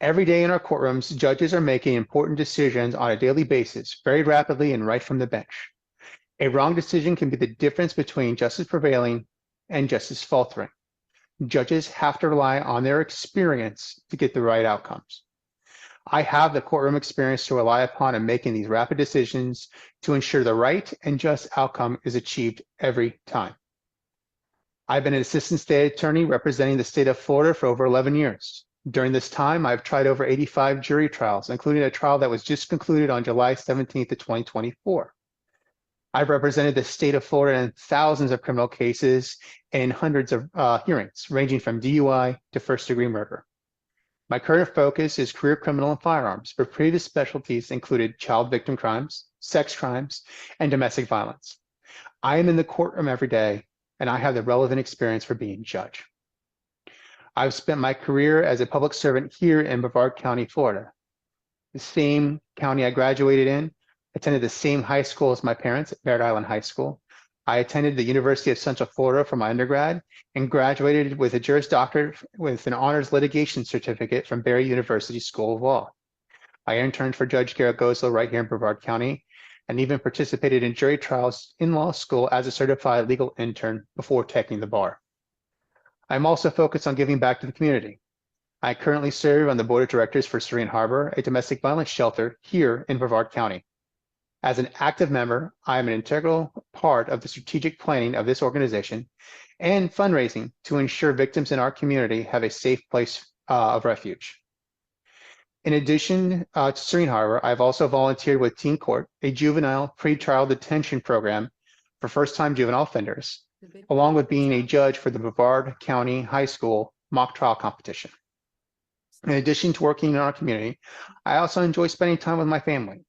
Every day in our courtrooms, judges are making important decisions on a daily basis, very rapidly and right from the bench. A wrong decision can be the difference between justice prevailing and justice faltering. Judges have to rely on their experience to get the right outcomes. I have the courtroom experience to rely upon in making these rapid decisions to ensure the right and just outcome is achieved every time. I've been an assistant state attorney representing the state of Florida for over 11 years. During this time, I've tried over 85 jury trials, including a trial that was just concluded on July 17th of 2024. I've represented the state of Florida in thousands of criminal cases and hundreds of hearings, ranging from DUI to first-degree murder. My current focus is career criminal and firearms, but previous specialties included child victim crimes, sex crimes, and domestic violence. I am in the courtroom every day, and I have the relevant experience for being judge. I've spent my career as a public servant here in Brevard County, Florida, the same county I graduated in, attended the same high school as my parents at Merritt Island High School. I attended the University of Central Florida for my undergrad and graduated with a Juris Doctorate with an honors litigation certificate from Barry University School of Law. I interned for Judge Garrett Goslow right here in Brevard County and even participated in jury trials in law school as a certified legal intern before taking the bar. I'm also focused on giving back to the community. I currently serve on the board of directors for Serene Harbor, a domestic violence shelter here in Brevard County. As an active member, I am an integral part of the strategic planning of this organization and fundraising to ensure victims in our community have a safe place of refuge. In addition to Serene Harbor, I've also volunteered with Teen Court, a juvenile pretrial detention program for first-time juvenile offenders, along with being a judge for the Brevard County High School mock trial competition. In addition to working in our community, I also enjoy spending time with my family.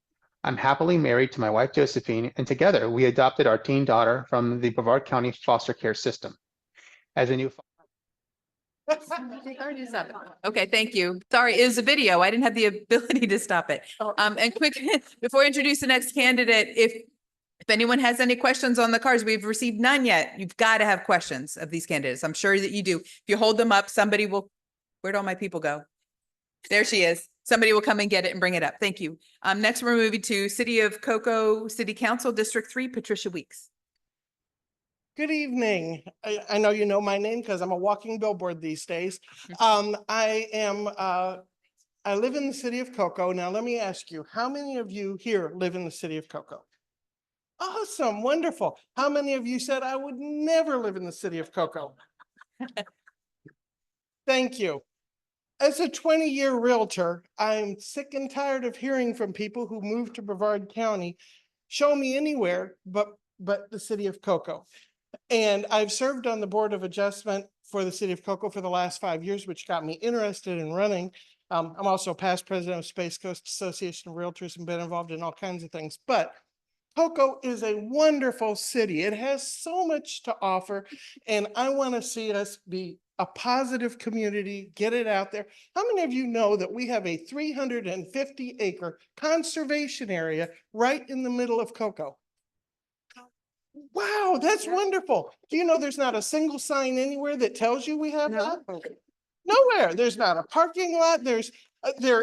I'm happily married to my wife, Josephine, and together we adopted our teen daughter from the Brevard County foster care system. As a new Okay, thank you. Sorry, it was a video. I didn't have the ability to stop it. And quick, before I introduce the next candidate, if anyone has any questions on the cards, we've received none yet. You've got to have questions of these candidates. I'm sure that you do. If you hold them up, somebody will, where'd all my people go? There she is. Somebody will come and get it and bring it up. Thank you. Next, we're moving to City of Cocoa City Council, District 3, Patricia Weeks. Good evening. I know you know my name because I'm a walking billboard these days. I live in the city of Cocoa. Now, let me ask you, how many of you here live in the city of Cocoa? Awesome, wonderful. How many of you said I would never live in the city of Cocoa? Thank you. As a 20-year realtor, I'm sick and tired of hearing from people who moved to Brevard County, show me anywhere but the city of Cocoa. And I've served on the Board of Adjustment for the city of Cocoa for the last 5 years, which got me interested in running. I'm also past president of Space Coast Association of Realtors and been involved in all kinds of things. But Cocoa is a wonderful city. It has so much to offer, and I want to see us be a positive community, get it out there. How many of you know that we have a 350-acre conservation area right in the middle of Cocoa? Wow, that's wonderful. Do you know there's not a single sign anywhere that tells you we have that? Nowhere. There's not a parking lot. There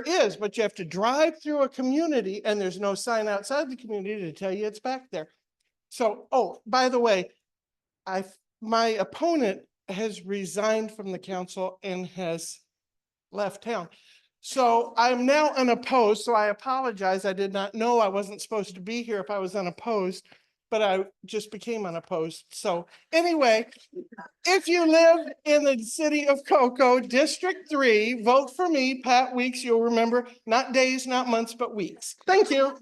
is, but you have to drive through a community and there's no sign outside the community to tell you it's back there. So, oh, by the way, my opponent has resigned from the council and has left town. So I'm now unopposed. So I apologize. I did not know I wasn't supposed to be here if I was unopposed, but I just became unopposed. So anyway, if you live in the city of Cocoa, District 3, vote for me, Pat Weeks. You'll remember, not days, not months, but weeks. Thank you.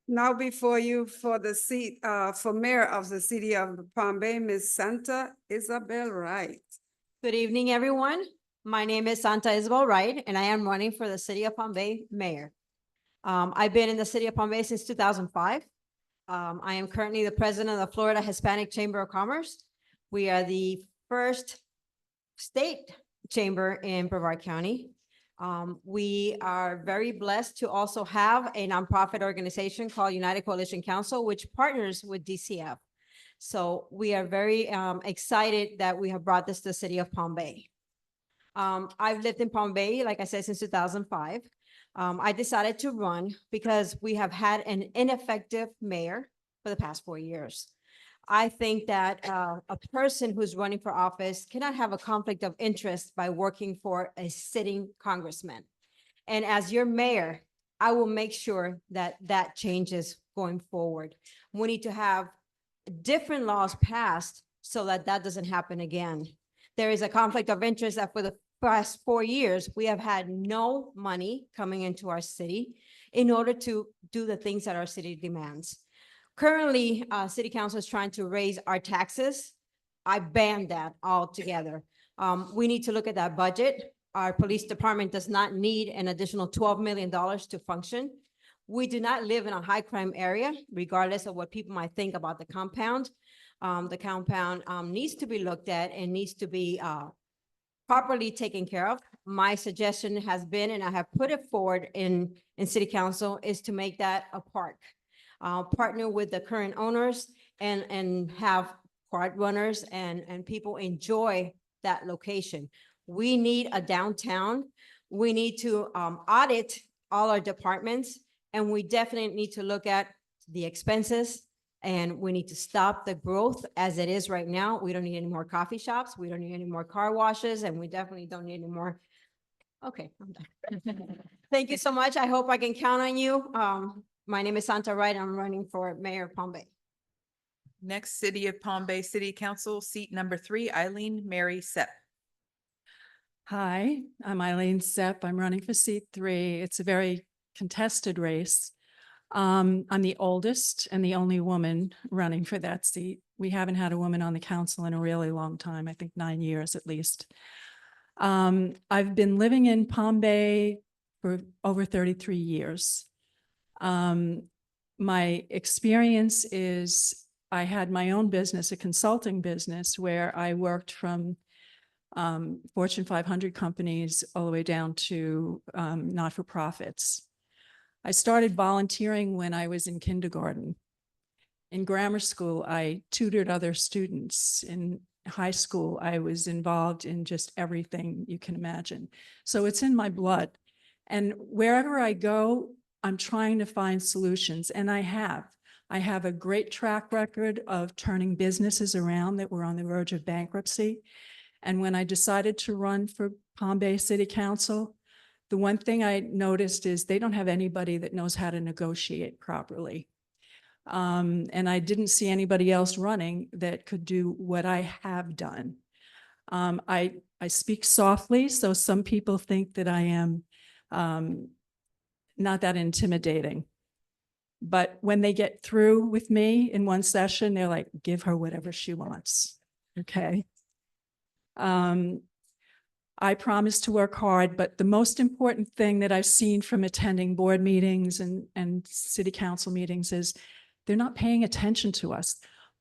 Now before you for the seat, for mayor of the city of Palm Bay, Ms. Santa Isabel Wright. Good evening, everyone. My name is Santa Isabel Wright, and I am running for the city of Palm Bay mayor. I've been in the city of Palm Bay since 2005. I am currently the president of the Florida Hispanic Chamber of Commerce. We are the first state chamber in Brevard County. We are very blessed to also have a nonprofit organization called United Coalition Council, which partners with DCF. So we are very excited that we have brought this to the city of Palm Bay. I've lived in Palm Bay, like I said, since 2005. I decided to run because we have had an ineffective mayor for the past 4 years. I think that a person who's running for office cannot have a conflict of interest by working for a sitting congressman. And as your mayor, I will make sure that that changes going forward. We need to have different laws passed so that that doesn't happen again. There is a conflict of interest that for the past 4 years, we have had no money coming into our city in order to do the things that our city demands. Currently, city council is trying to raise our taxes. I banned that altogether. We need to look at that budget. Our police department does not need an additional $12 million to function. We do not live in a high crime area, regardless of what people might think about the compound. The compound needs to be looked at and needs to be properly taken care of. My suggestion has been, and I have put it forward in city council, is to make that a park. Partner with the current owners and have quad runners and people enjoy that location. We need a downtown. We need to audit all our departments, and we definitely need to look at the expenses, and we need to stop the growth as it is right now. We don't need any more coffee shops. We don't need any more car washes, and we definitely don't need any more. Okay, I'm done. Thank you so much. I hope I can count on you. My name is Santa Wright. I'm running for mayor of Palm Bay. Next, City of Palm Bay City Council, seat number 3, Eileen Mary Sepp. Hi, I'm Eileen Sepp. I'm running for seat 3. It's a very contested race. I'm the oldest and the only woman running for that seat. We haven't had a woman on the council in a really long time, I think 9 years at least. I've been living in Palm Bay for over 33 years. My experience is I had my own business, a consulting business, where I worked from Fortune 500 companies all the way down to not-for-profits. I started volunteering when I was in kindergarten. In grammar school, I tutored other students. In high school, I was involved in just everything you can imagine. So it's in my blood. And wherever I go, I'm trying to find solutions, and I have. I have a great track record of turning businesses around that were on the verge of bankruptcy. And when I decided to run for Palm Bay City Council, the one thing I noticed is they don't have anybody that knows how to negotiate properly. And I didn't see anybody else running that could do what I have done. I speak softly, so some people think that I am not that intimidating. But when they get through with me in one session, they're like, give her whatever she wants. Okay. I promise to work hard, but the most important thing that I've seen from attending board meetings and city council meetings is they're not paying attention to us.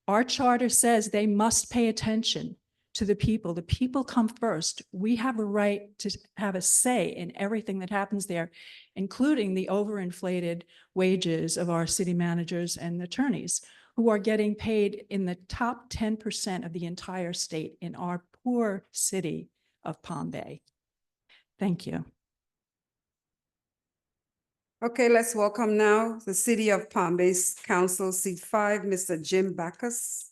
Our charter says they must pay attention to the people. The people come first. We have a right to have a say in everything that happens there, including the overinflated wages of our city managers and attorneys, who are getting paid in the top 10% of the entire state in our poor city of Palm Bay. Thank you. Okay, let's welcome now the City of Palm Bay Council, seat 5, Mr. Jim Backus.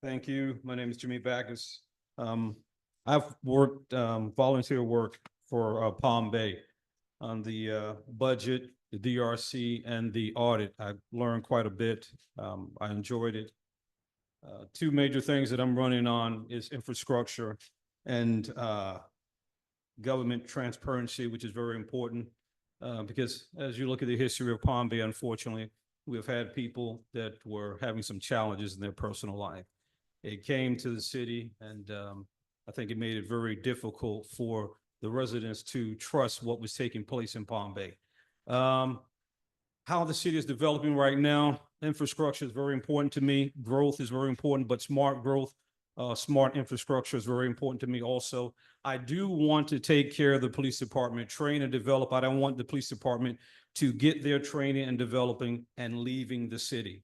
Thank you. My name is Jimmy Backus. I've worked volunteer work for Palm Bay on the budget, the DRC, and the audit. I've learned quite a bit. I enjoyed it. Two major things that I'm running on is infrastructure and government transparency, which is very important because as you look at the history of Palm Bay, unfortunately, we've had people that were having some challenges in their personal life. It came to the city, and I think it made it very difficult for the residents to trust what was taking place in Palm Bay. How the city is developing right now, infrastructure is very important to me. Growth is very important, but smart growth, smart infrastructure is very important to me also. I do want to take care of the police department, train and develop. I don't want the police department to get their training and developing and leaving the city.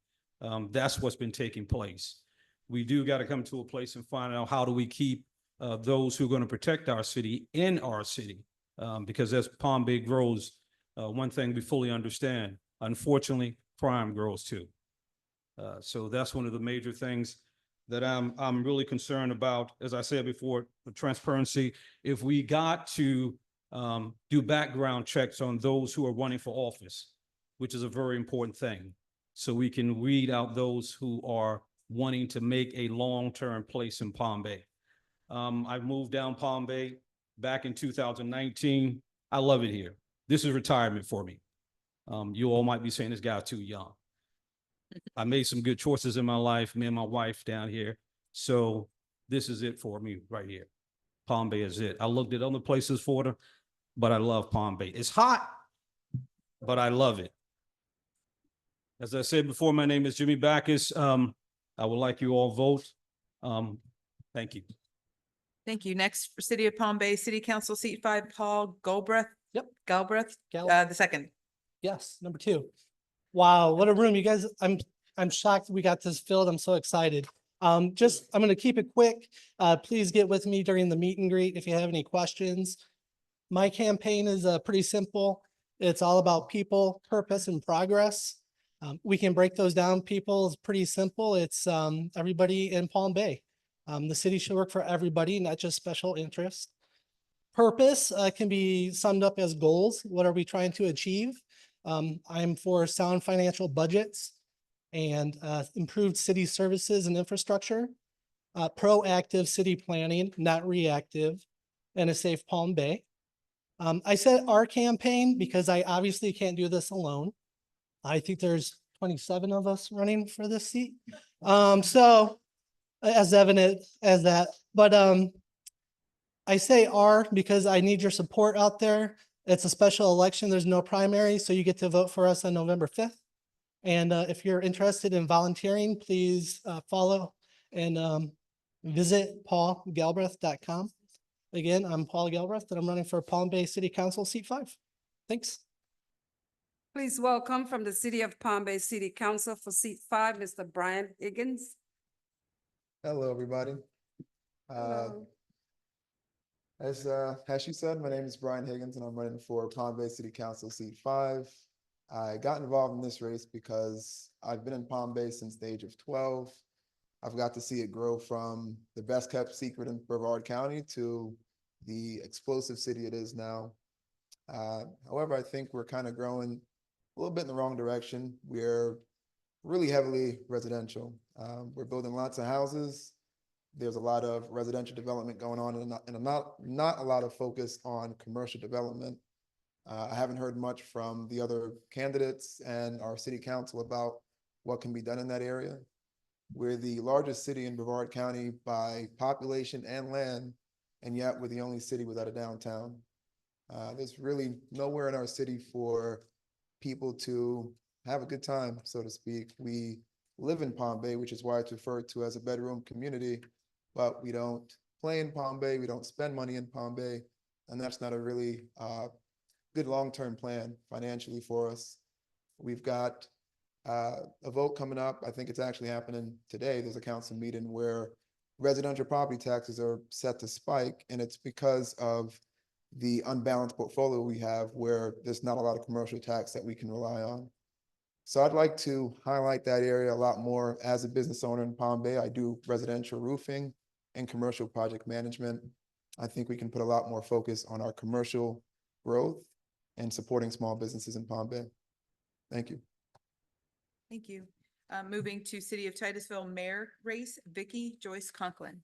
That's what's been taking place. We do got to come to a place and find out how do we keep those who are going to protect our city in our city. Because as Palm Bay grows, one thing we fully understand, unfortunately, crime grows too. So that's one of the major things that I'm really concerned about. As I said before, the transparency. If we got to do background checks on those who are running for office, which is a very important thing, so we can weed out those who are wanting to make a long-term place in Palm Bay. I moved down Palm Bay back in 2019. I love it here. This is retirement for me. You all might be saying this guy's too young. I made some good choices in my life, me and my wife down here. So this is it for me right here. Palm Bay is it. I looked at other places for them, but I love Palm Bay. It's hot, but I love it. As I said before, my name is Jimmy Backus. I would like you all vote. Thank you. Thank you. Next for City of Palm Bay, City Council seat 5, Paul Galbraith. Yep. Galbraith, the second. Yes, number 2. Wow, what a room. You guys, I'm shocked we got this filled. I'm so excited. I'm going to keep it quick. Please get with me during the meet and greet if you have any questions. My campaign is pretty simple. It's all about people, purpose, and progress. We can break those down. People is pretty simple. It's everybody in Palm Bay. The city should work for everybody, not just special interests. Purpose can be summed up as goals. What are we trying to achieve? I'm for sound financial budgets and improved city services and infrastructure, proactive city planning, not reactive, and a safe Palm Bay. I said our campaign because I obviously can't do this alone. I think there's 27 of us running for this seat. So as evident as that, but I say our because I need your support out there. It's a special election. There's no primary, so you get to vote for us on November 5th. And if you're interested in volunteering, please follow and visit paulgalbraith.com. Again, I'm Paul Galbraith, and I'm running for Palm Bay City Council, seat 5. Thanks. Please welcome from the City of Palm Bay City Council for seat 5, Mr. Brian Higgins. Hello, everybody. Hello. As she said, my name is Brian Higgins, and I'm running for Palm Bay City Council, seat 5. I got involved in this race because I've been in Palm Bay since the age of 12. I've got to see it grow from the best kept secret in Brevard County to the explosive city it is now. However, I think we're kind of growing a little bit in the wrong direction. We're really heavily residential. We're building lots of houses. There's a lot of residential development going on and not a lot of focus on commercial development. I haven't heard much from the other candidates and our city council about what can be done in that area. We're the largest city in Brevard County by population and land, and yet we're the only city without a downtown. There's really nowhere in our city for people to have a good time, so to speak. We live in Palm Bay, which is why it's referred to as a bedroom community, but we don't play in Palm Bay, we don't spend money in Palm Bay, and that's not a really good long-term plan financially for us. We've got a vote coming up. I think it's actually happening today. There's a council meeting where residential property taxes are set to spike, and it's because of the unbalanced portfolio we have where there's not a lot of commercial tax that we can rely on. So I'd like to highlight that area a lot more. As a business owner in Palm Bay, I do residential roofing and commercial project management. I think we can put a lot more focus on our commercial growth and supporting small businesses in Palm Bay. Thank you. Thank you. Moving to City of Titusville Mayor race, Vicky Joyce Conklin.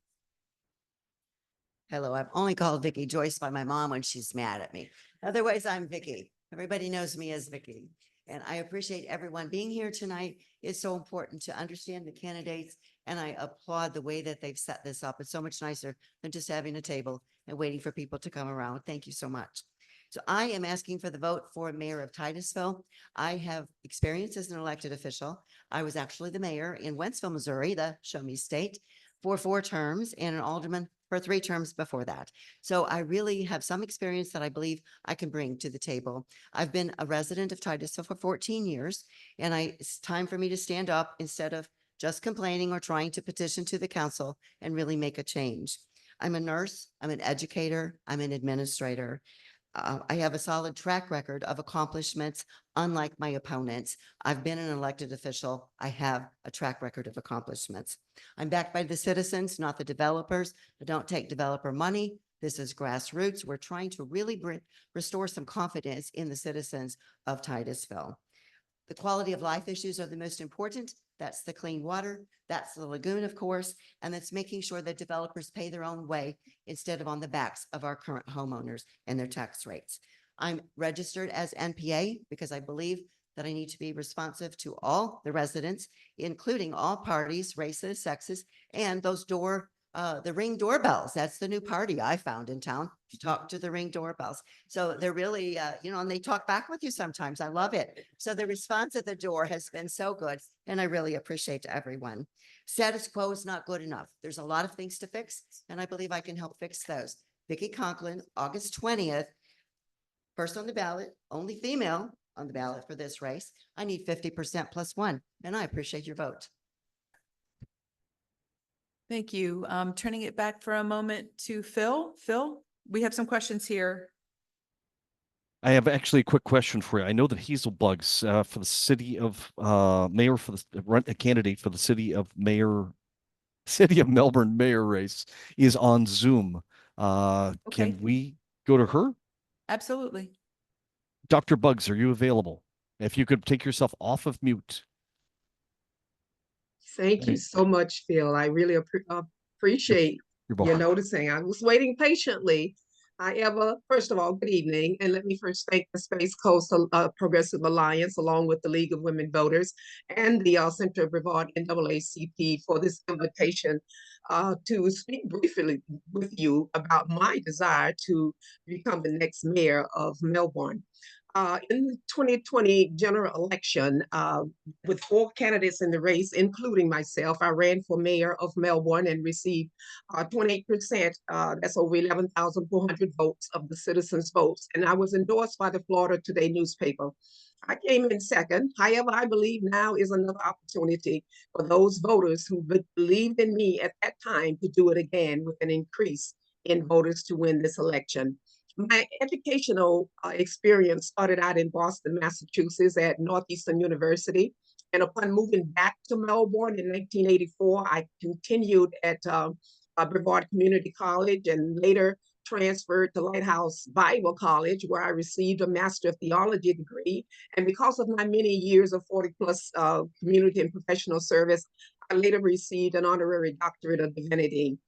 Hello, I'm only called Vicky Joyce by my mom when she's mad at me. Otherwise, I'm Vicky. Everybody knows me as Vicky. And I appreciate everyone being here tonight. It's so important to understand the candidates, and I applaud the way that they've set this up. It's so much nicer than just having a table and waiting for people to come around. Thank you so much. So I am asking for the vote for mayor of Titusville. I have experience as an elected official. I was actually the mayor in Wentzville, Missouri, the Show Me State, for 4 terms, and an alderman for 3 terms before that. So I really have some experience that I believe I can bring to the table. I've been a resident of Titusville for 14 years, and it's time for me to stand up instead of just complaining or trying to petition to the council and really make a change. I'm a nurse, I'm an educator, I'm an administrator. I have a solid track record of accomplishments. Unlike my opponents, I've been an elected official. I have a track record of accomplishments. I'm backed by the citizens, not the developers. I don't take developer money. This is grassroots. We're trying to really restore some confidence in the citizens of Titusville. The quality of life issues are the most important. That's the clean water. That's the lagoon, of course, and that's making sure that developers pay their own way instead of on the backs of our current homeowners and their tax rates. I'm registered as NPA because I believe that I need to be responsive to all the residents, including all parties, races, sexes, and those the Ring doorbells. That's the new party I found in town. You talk to the Ring doorbells. So they're really, and they talk back with you sometimes. I love it. So the response at the door has been so good, and I really appreciate everyone. Status quo is not good enough. There's a lot of things to fix, and I believe I can help fix those. Vicky Conklin, August 20th, first on the ballot, only female on the ballot for this race. I need 50% +1, and I appreciate your vote. Thank you. Turning it back for a moment to Phil. Phil, we have some questions here. I have actually a quick question for you. I know that Hazel Bugs for the city of mayor for the a candidate for the city of Melbourne mayor race is on Zoom. Can we go to her? Absolutely. Dr. Bugs, are you available? If you could take yourself off of mute. Thank you so much, Phil. I really appreciate you noticing. I was waiting patiently. First of all, good evening. And let me first thank the Space Coast Progressive Alliance, along with the League of Women Voters and the Central Brevard NAACP for this invitation to speak briefly with you about my desire to become the next mayor of Melbourne. In the 2020 general election, with 4 candidates in the race, including myself, I ran for mayor of Melbourne and received 28%. That's over 11,400 votes of the citizens' votes. And I was endorsed by the Florida Today newspaper. I came in second. However, I believe now is another opportunity for those voters who believed in me at that time to do it again with an increase in voters to win this election. My educational experience started out in Boston, Massachusetts at Northeastern University. And upon moving back to Melbourne in 1984, I continued at Brevard Community College and later transferred to Lighthouse Bible College, where I received a Master of Theology degree. And because of my many years of 40+ community and professional service, I later received an honorary doctorate of divinity.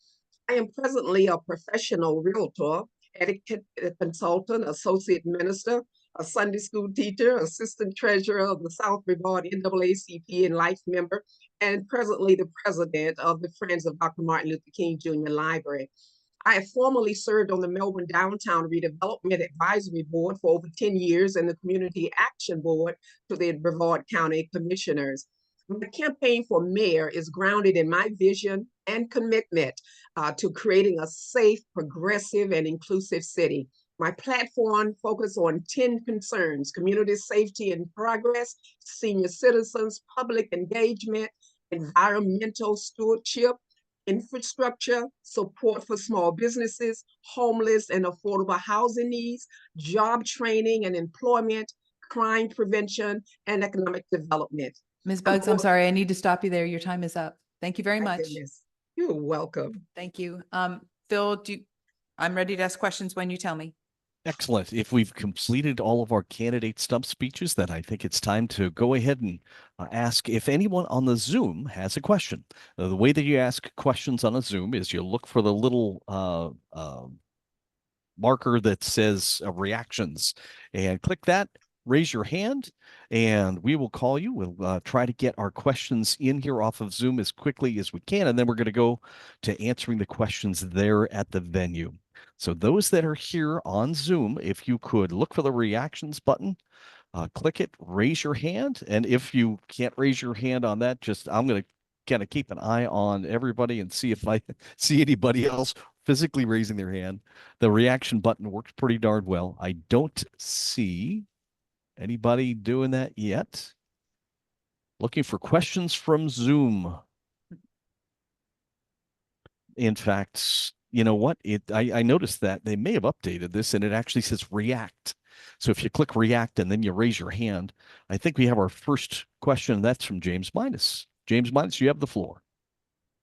I am presently a professional realtor, etiquette consultant, associate minister, a Sunday school teacher, assistant treasurer of the South Brevard NAACP and life member, and presently the president of the Friends of Dr. Martin Luther King Jr. Library. I have formerly served on the Melbourne Downtown Redevelopment Advisory Board for over 10 years and the Community Action Board to the Brevard County Commissioners. My campaign for mayor is grounded in my vision and commitment to creating a safe, progressive, and inclusive city. My platform focuses on 10 concerns: community safety and progress, senior citizens, public engagement, environmental stewardship, infrastructure, support for small businesses, homeless and affordable housing needs, job training and employment, crime prevention, and economic development. Ms. Buggs, I'm sorry, I need to stop you there. Your time is up. Thank you very My much. goodness. You're welcome. Thank you. Phil, I'm ready to ask questions when you tell me. Excellent. If we've completed all of our candidate stump speeches, then I think it's time to go ahead and ask if anyone on the Zoom has a question. The way that you ask questions on a Zoom is you look for the little marker that says reactions and click that, raise your hand, and we will call you. We'll try to get our questions in here off of Zoom as quickly as we can, and then we're going to go to answering the questions there at the venue. So those that are here on Zoom, if you could look for the reactions button, click it, raise your hand. And if you can't raise your hand on that, I'm going to kind of keep an eye on everybody and see if I see anybody else physically raising their hand. The reaction button works pretty darn well. I don't see anybody doing that yet. Looking for questions from Zoom. In fact, you know what? I noticed that they may have updated this and it actually says react. So if you click react and then you raise your hand, I think we have our first question. That's from James Minus. James Minus, you have the floor.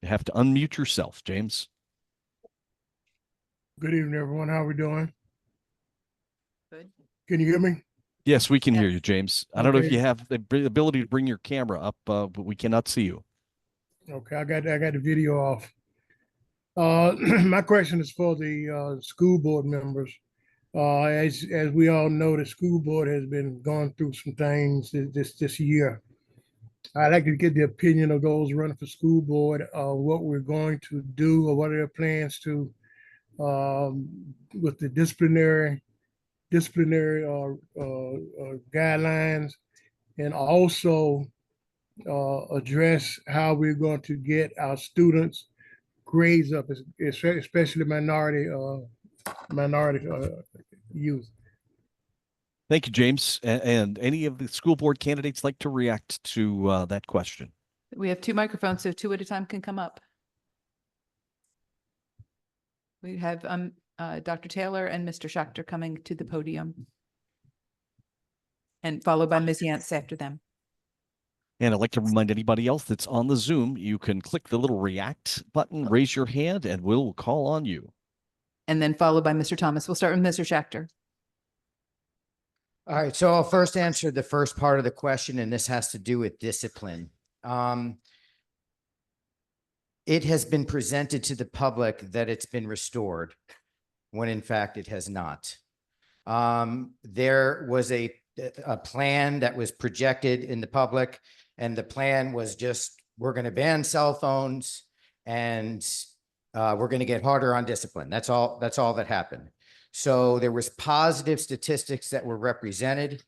You have to unmute yourself, James. Good evening, everyone. How are we doing? Good. Can you hear me? Yes, we can hear you, James. I don't know if Okay. you have the ability to bring your camera up, but we cannot see you. Okay, I got the video off. My question is for the school board members. As we all know, the school board has been going through some things this year. I'd like to get the opinion of those running for school board, what we're going to do or what are their plans to with the disciplinary guidelines, and also address how we're going to get our students grades up, especially minority youth. Thank you, James. And any of the school board candidates like to react to that question? We have two microphones, so two at a time can come up. We have Dr. Taylor and Mr. Schachter coming to the podium, and followed by Ms. Yantz after them. And I'd like to remind anybody else that's on the Zoom, you can click the little react button, raise your hand, and we'll call on you. And then followed by Mr. Thomas. We'll start with Mr. Schachter. All right, so I'll first answer the first part of the question, and this has to do with discipline. It has been presented to the public that it's been restored, when in fact it has not. There was a plan that was projected in the public, and the plan was just, we're going to ban cell phones and we're going to get harder on discipline. That's all that happened. So there was positive statistics that were represented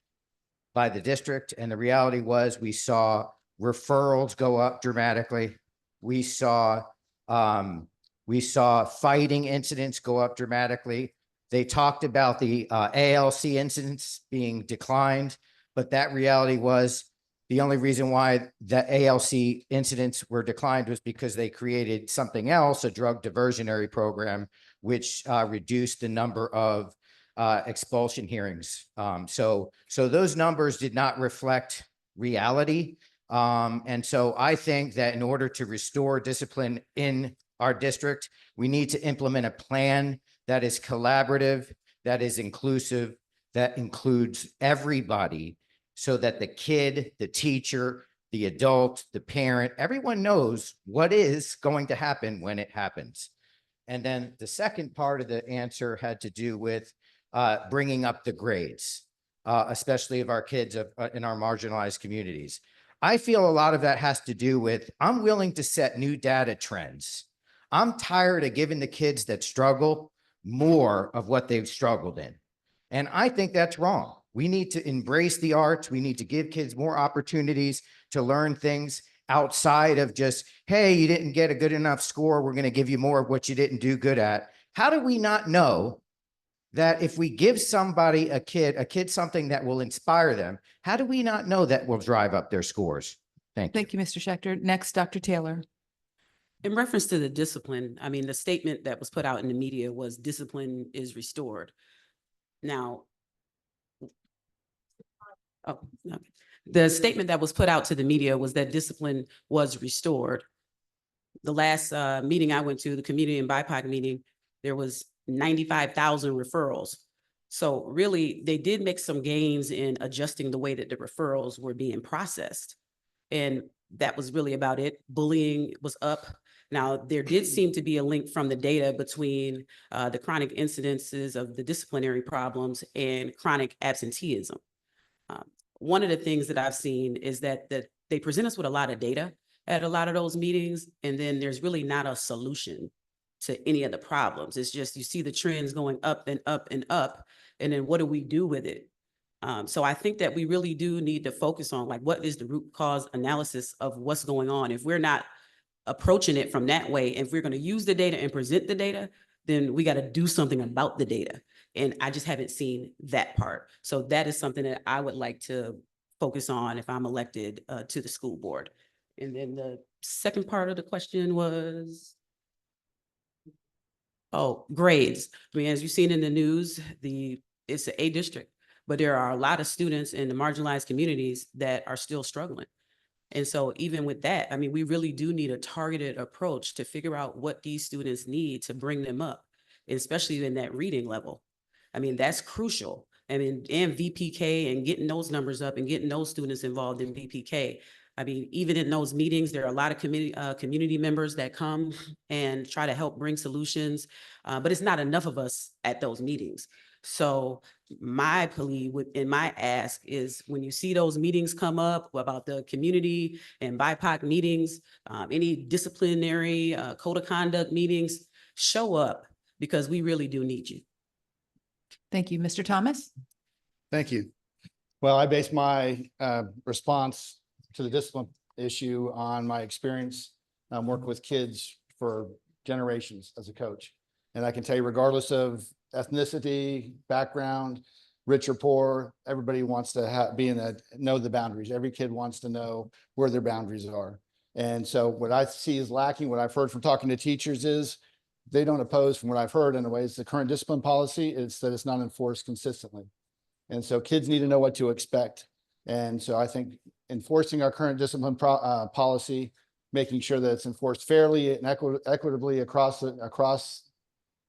by the district. And the reality was we saw referrals go up dramatically. We saw fighting incidents go up dramatically. They talked about the ALC incidents being declined, but that reality was the only reason why the ALC incidents were declined was because they created something else, a drug diversionary program, which reduced the number of expulsion hearings. So those numbers did not reflect reality. And so I think that in order to restore discipline in our district, we need to implement a plan that is collaborative, that is inclusive, that includes everybody, so that the kid, the teacher, the adult, the parent, everyone knows what is going to happen when it happens. And then the second part of the answer had to do with bringing up the grades. especially of our kids in our marginalized communities. I feel a lot of that has to do with, I'm willing to set new data trends. I'm tired of giving the kids that struggle more of what they've struggled in. And I think that's wrong. We need to embrace the arts. We need to give kids more opportunities to learn things outside of just, hey, you didn't get a good enough score, we're going to give you more of what you didn't do good at. How do we not know that if we give somebody, a kid something that will inspire them, how do we not know that will drive up their scores? Thank you. Thank you, Mr. Schechter. Next, Dr. Taylor. In reference to the discipline, I mean, the statement that was put out in the media was discipline is restored. Now, the statement that was put out to the media was that discipline was restored. The last meeting I went to, the community and BIPOC meeting, there was 95,000 referrals. So really, they did make some gains in adjusting the way that the referrals were being processed. And that was really about it. Bullying was up. Now, there did seem to be a link from the data between the chronic incidences of the disciplinary problems and chronic absenteeism. One of the things that I've seen is that they present us with a lot of data at a lot of those meetings, and then there's really not a solution to any of the problems. It's just, you see the trends going up and up and up, and then what do we do with it? So I think that we really do need to focus on, like, what is the root cause analysis of what's going on? If we're not approaching it from that way, if we're going to use the data and present the data, then we got to do something about the data. And I just haven't seen that part. So that is something that I would like to focus on if I'm elected to the school board. And then the second part of the question was, oh, grades. I mean, as you've seen in the news, it's an A district, but there are a lot of students in the marginalized communities that are still struggling. And so even with that, I mean, we really do need a targeted approach to figure out what these students need to bring them up, especially in that reading level. I mean, that's crucial. I mean, and VPK and getting those numbers up and getting those students involved in VPK. I mean, even in those meetings, there are a lot of community members that come and try to help bring solutions, but it's not enough of us at those meetings. So my plea and my ask is, when you see those meetings come up about the community and BIPOC meetings, any disciplinary code of conduct meetings, show up, because we really do need you. Thank you. Mr. Thomas? Thank you. Well, I base my response to the discipline issue on my experience working with kids for generations as a coach. And I can tell you, regardless of ethnicity, background, rich or poor, everybody wants to know the boundaries. Every kid wants to know where their boundaries are. And so what I see is lacking, what I've heard from talking to teachers is they don't oppose, from what I've heard anyways, the current discipline policy is that it's not enforced consistently. And so kids need to know what to expect. And so I think enforcing our current discipline policy, making sure that it's enforced fairly and equitably across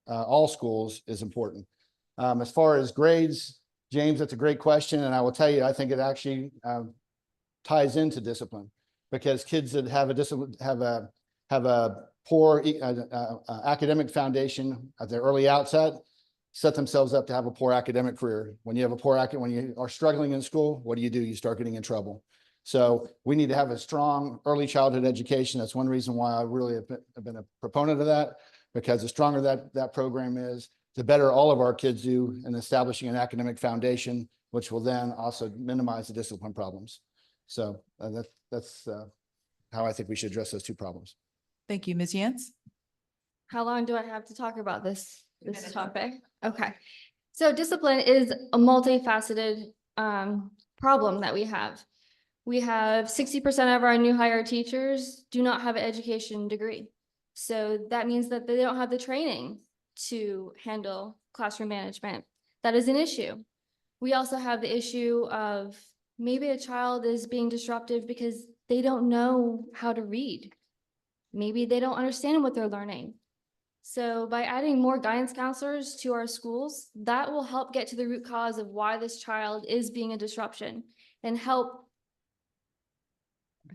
all schools is important. As far as grades, James, that's a great question. And I will tell you, I think it actually ties into discipline, because kids that have a poor academic foundation at their early outset set themselves up to have a poor academic career. When you have when you are struggling in school, what do? You start getting in trouble. So we need to have a strong early childhood education. That's one reason why I really have been a proponent of that, because the stronger that program is, the better all of our kids do in establishing an academic foundation, which will then also minimize the discipline problems. So that's how I think we should address those two problems. Thank you. Ms. Yantz? How long do I have to talk about this topic? Okay. So discipline is a multifaceted problem that we have. We have 60% of our new hire teachers do not have an education degree. So that means that they don't have the training to handle classroom management. That is an issue. We also have the issue of maybe a child is being disruptive because they don't know how to read. Maybe they don't understand what they're learning. So by adding more guidance counselors to our schools, that will help get to the root cause of why this child is being a disruption and help.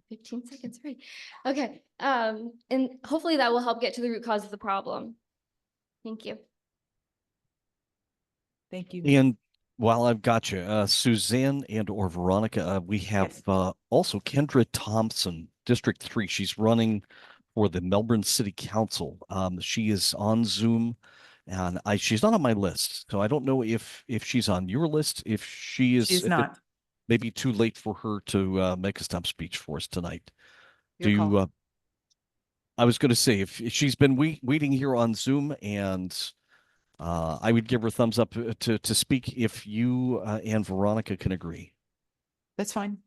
15 seconds, right? Okay. And hopefully that will help get to the root cause of the problem. Thank you. Thank you. And while I've got you, Suzanne and or Veronica, we have also Kendra Thompson, District 3. She's running for the Melbourne City Council. She is on Zoom, and she's not on my list, so I don't know if she's on your list. If she is, She's not. Maybe too late for her to make a stump speech for us tonight. Your call. I was going to say if she's been waiting here on Zoom, and I would give her a thumbs up to speak if you and Veronica can agree. That's fine.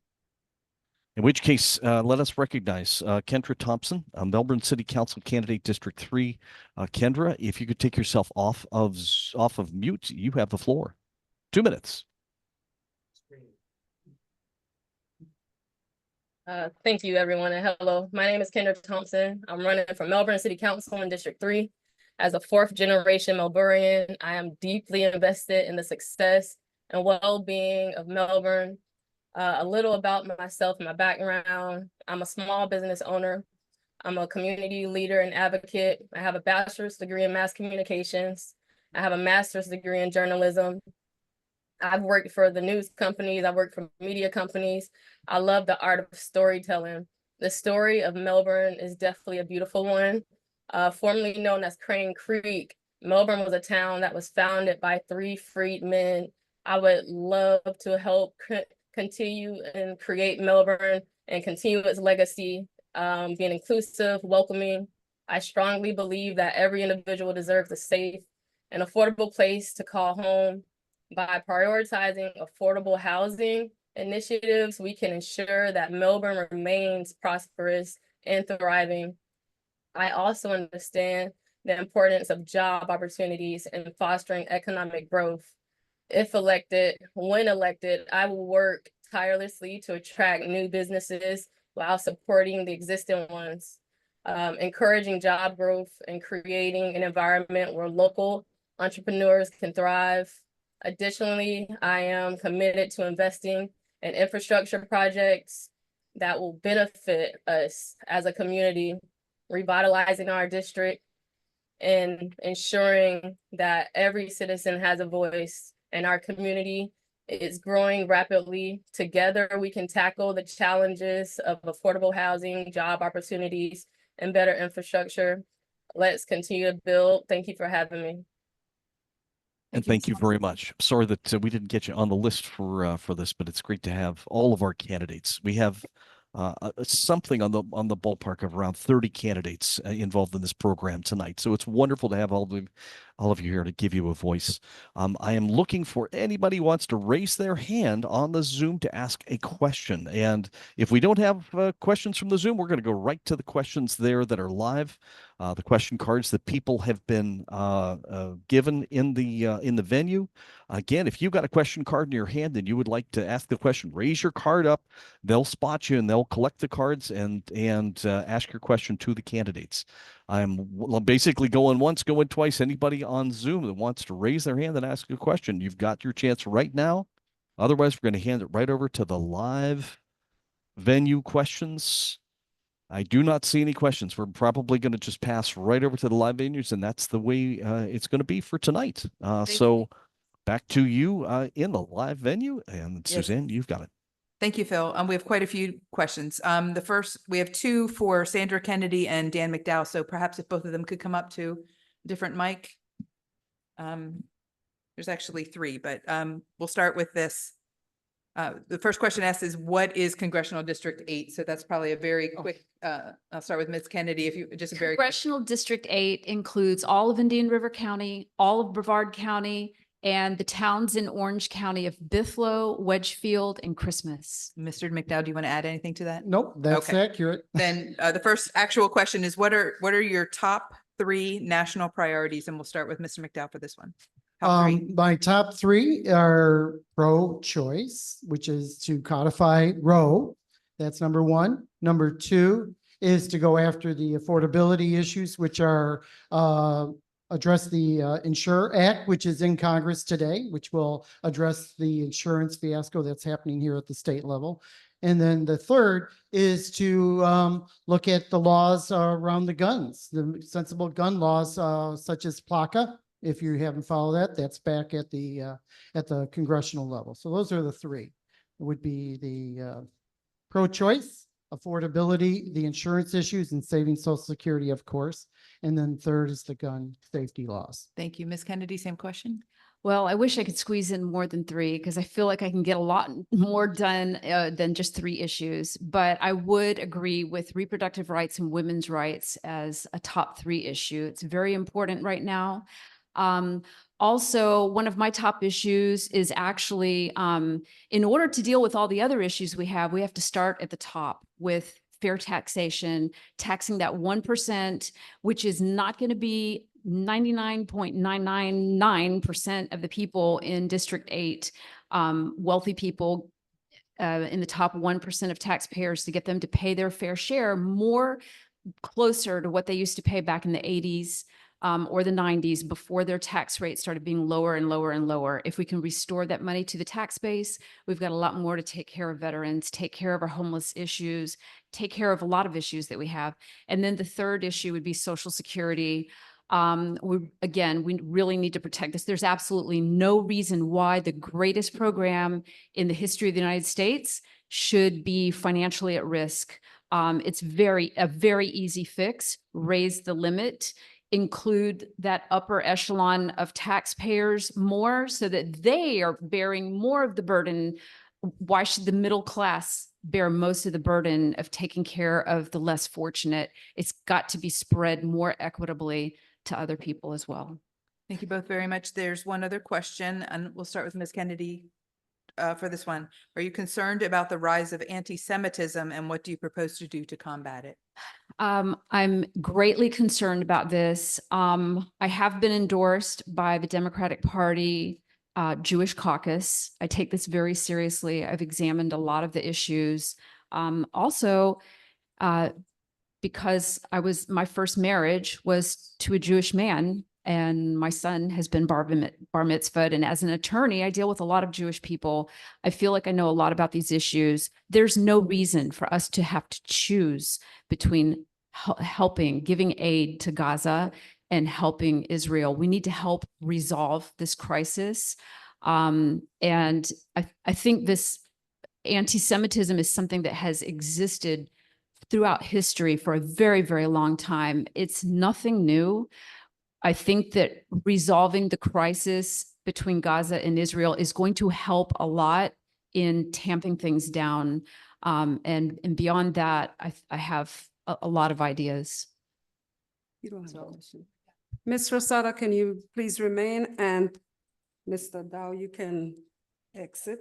In which case, let us recognize Kendra Thompson, a Melbourne City Council candidate, District 3. Kendra, if you could take yourself off of mute, you have the floor. 2 minutes. Thank you, everyone, and hello. My name is Kendra Thompson. I'm running for Melbourne City Council in District 3. As a fourth-generation Melbourneian, I am deeply invested in the success and well-being of Melbourne. A little about myself and my background. I'm a small business owner. I'm a community leader and advocate. I have a bachelor's degree in mass communications. I have a master's degree in journalism. I've worked for the news companies. I've worked for media companies. I love the art of storytelling. The story of Melbourne is definitely a beautiful one. Formerly known as Crane Creek, Melbourne was a town that was founded by 3 freed men. I would love to help continue and create Melbourne and continue its legacy, being inclusive, welcoming. I strongly believe that every individual deserves a safe and affordable place to call home. By prioritizing affordable housing initiatives, we can ensure that Melbourne remains prosperous and thriving. I also understand the importance of job opportunities and fostering economic growth. If elected, when elected, I will work tirelessly to attract new businesses while supporting the existing ones, encouraging job growth and creating an environment where local entrepreneurs can thrive. Additionally, I am committed to investing in infrastructure projects that will benefit us as a community, revitalizing our district and ensuring that every citizen has a voice and our community is growing rapidly. Together, we can tackle the challenges of affordable housing, job opportunities, and better infrastructure. Let's continue to build. Thank you for having me. And thank you very much. Sorry that we didn't get you on the list for this, but it's great to have all of our candidates. We have something on the ballpark of around 30 candidates involved in this program tonight. So it's wonderful to have all of you here to give you a voice. I am looking for anybody who wants to raise their hand on the Zoom to ask a question. And if we don't have questions from the Zoom, we're going to go right to the questions there that are live. The question cards that people have been given in the venue. Again, if you've got a question card in your hand and you would like to ask the question, raise your card up. They'll spot you and they'll collect the cards and ask your question to the candidates. I'm basically going once, going twice. Anybody on Zoom that wants to raise their hand and ask a question, you've got your chance right now. Otherwise, we're going to hand it right over to the live venue questions. I do not see any questions. We're probably going to just pass right over to the live venues, and that's the way it's going to be for tonight. So back to you in the live venue. And Suzanne, you've got it. Thank you, Phil. We have quite a few questions. The first, we have 2 for Sandra Kennedy and Dan McDowell. So perhaps if both of them could come up to a different mic. There's actually 3, but we'll start with this. The first question asked is, what is Congressional District 8? So that's probably a very quick, I'll start with Ms. Kennedy, if you just a very Congressional District 8 includes all of Indian River County, all of Brevard County, and the towns in Orange County of Bithlo, Wedgefield, and Christmas. Mr. McDowell, do you want to add anything to that? Nope, that's accurate. Then the first actual question is, what are your top 3 national priorities? And we'll start with Mr. McDowell for this one. Top 3. My top 3 are pro-choice, which is to codify Roe. That's number 1. Number 2 is to go after the affordability issues, which are address the Insure Act, which is in Congress today, which will address the insurance fiasco that's happening here at the state level. And then the third is to look at the laws around the guns, the sensible gun laws such as PLACA If you haven't followed that, that's back at the congressional level. So those are the three. It would be the pro-choice, affordability, the insurance issues, and saving Social Security, of course. And then third is the gun safety laws. Thank you. Ms. Kennedy, same question. Well, I wish I could squeeze in more than three because I feel like I can get a lot more done than just three issues. But I would agree with reproductive rights and women's rights as a top three issue. It's very important right now. Also, one of my top issues is actually, in order to deal with all the other issues we have to start at the top with fair taxation, taxing that 1%, which is not going to be 99.999% of the people in District 8, wealthy people in the top 1% of taxpayers, to get them to pay their fair share more closer to what they used to pay back in the 80s or the 90s before their tax rate started being lower and lower and lower. If we can restore that money to the tax base, we've got a lot more to take care of veterans, take care of our homeless issues, take care of a lot of issues that we have. And then the third issue would be Social Security. We really need to protect this. There's absolutely no reason why the greatest program in the history of the United States should be financially at risk. It's a very easy fix. Raise the limit, include that upper echelon of taxpayers more so that they are bearing more of the burden. Why should the middle class bear most of the burden of taking care of the less fortunate? It's got to be spread more equitably to other people as well. Thank you both very much. There's one other question, and we'll start with Ms. Kennedy for this one. Are you concerned about the rise of anti-Semitism, and what do you propose to do to combat it? I'm greatly concerned about this. I have been endorsed by the Democratic Party Jewish caucus. I take this very seriously. I've examined a lot of the issues. Also, because my first marriage was to a Jewish man, and my son has been bar mitzvahed. And as an attorney, I deal with a lot of Jewish people. I feel like I know a lot about these issues. There's no reason for us to have to choose between giving aid to Gaza and helping Israel. We need to help resolve this crisis. And I think this anti-Semitism is something that has existed throughout history for a very, very long time. It's nothing new. I think that resolving the crisis between Gaza and Israel is going to help a lot in tamping things down. And beyond that, I have a lot of ideas. You don't have a question. Ms. Rosado, can you please remain? And Mr. Dow, you can exit.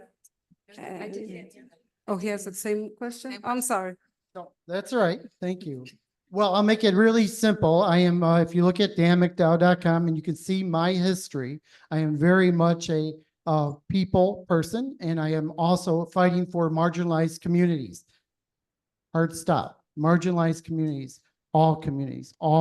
Oh, he has the same question? I'm sorry. No, that's all right. Thank you. Well, I'll make it really simple. I am, if you look at danmcdowell.com and you can see my history, I am very much a people person, and I am also fighting for marginalized communities. Hard stop. Marginalized communities, all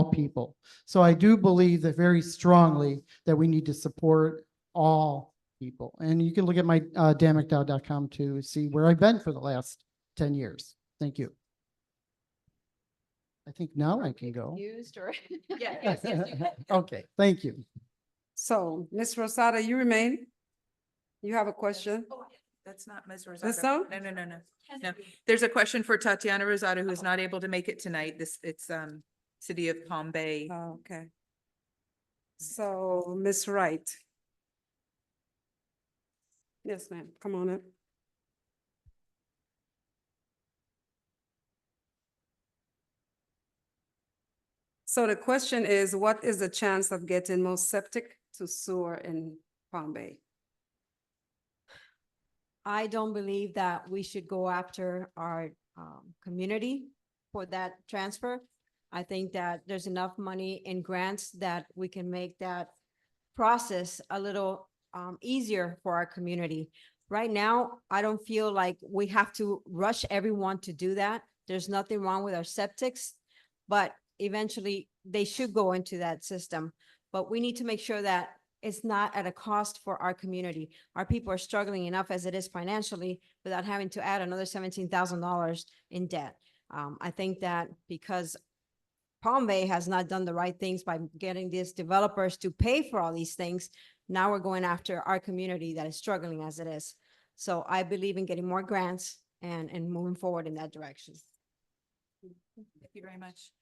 people. So I do believe that very strongly that we need to support all people. And you can look at my danmcdowell.com to see where I've been for the last 10 years. Thank you. I think now I can go. Yes. Okay, thank you. So, Ms. Rosado, you remain? You have a question? That's not Ms. Rosado. That's so? No. There's a question for Tatiana Rosado, who is not able to make it tonight. It's City of Palm Bay. Oh, okay. So, Ms. Wright. Yes, ma'am. Come on up. So the question is, what is the chance of getting most septic to sewer in Palm Bay? I don't believe that we should go after our community for that transfer. I think that there's enough money in grants that we can make that process a little easier for our community. Right now, I don't feel like we have to rush everyone to do that. There's nothing wrong with our septics, but eventually they should go into that system. But we need to make sure that it's not at a cost for our community. Our people are struggling enough as it is financially without having to add another $17,000 in debt. I think that because Palm Bay has not done the right things by getting these developers to pay for all these things. Now we're going after our community that is struggling as it is. So I believe in getting more grants and moving forward in that direction. Thank you very much.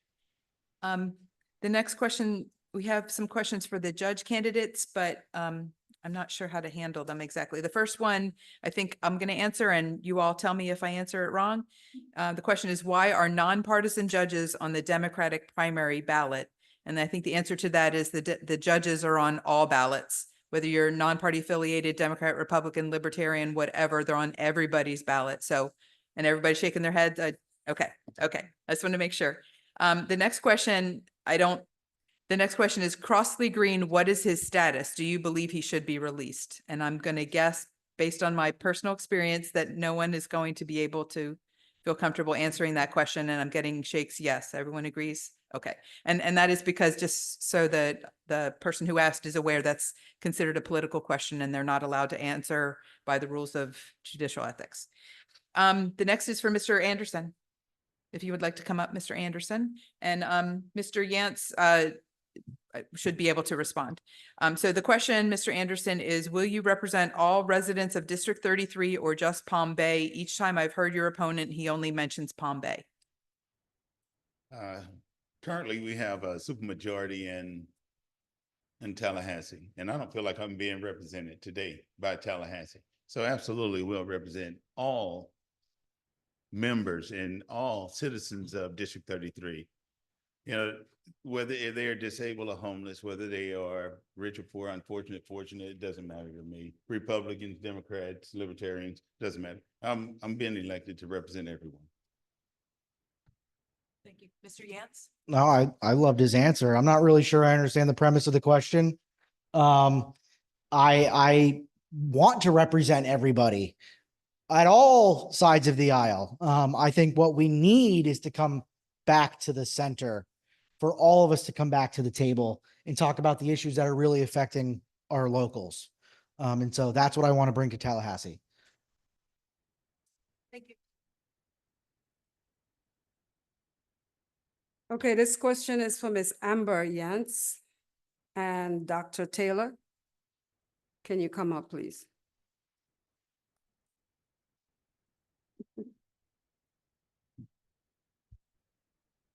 The next question, we have some questions for the judge candidates, but I'm not sure how to handle them exactly. The first one, I think I'm going to answer, and you all tell me if I answer it wrong. The question is, why are nonpartisan judges on the Democratic primary ballot? And I think the answer to that is the judges are on all ballots, whether you're non-party affiliated, Democrat, Republican, Libertarian, whatever, they're on everybody's ballot. So, and everybody's shaking their heads. Okay. I just want to make sure. The next question, the next question is Crossley Green. What is his status? Do you believe he should be released? And I'm going to guess based on my personal experience that no one is going to be able to feel comfortable answering that question. And I'm getting shakes. Yes. Everyone agrees. Okay. And that is because just so that the person who asked is aware, that's considered a political question and they're not allowed to answer by the rules of judicial ethics. The next is for Mr. Anderson. If you would like to come up, Mr. Anderson, and Mr. Yantz should be able to respond. So the question, Mr. Anderson, is will you represent all residents of District 33 or just Palm Bay? Each time I've heard your opponent, he only mentions Palm Bay. Currently, we have a supermajority in Tallahassee, and I don't feel like I'm being represented today by Tallahassee. So absolutely, we'll represent all members and all citizens of District 33. You know, whether they're disabled or homeless, whether they are rich or poor, unfortunate, fortunate, it doesn't matter to me. Republicans, Democrats, Libertarians, doesn't matter. I'm being elected to represent everyone. Thank you. Mr. Yantz? No, I loved his answer. I'm not really sure I understand the premise of the question. I want to represent everybody at all sides of the aisle. I think what we need is to come back to the center, for all of us to come back to the table and talk about the issues that are really affecting our locals. And so that's what I want to bring to Tallahassee. Thank you. Okay, this question is for Ms. Amber Yantz and Dr. Taylor. Can you come up, please?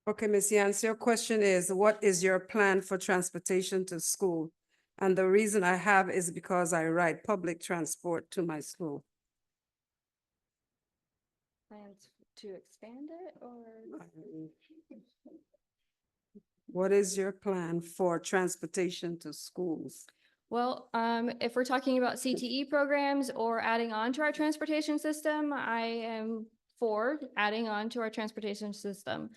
Okay, Ms. Yantz, your question is, what is your plan for transportation to school? And the reason I have is because I ride public transport to my school. Plans to expand it or? What is your plan for transportation to schools? Well, if we're talking about CTE programs or adding on to our transportation system, I am for adding on to our transportation system.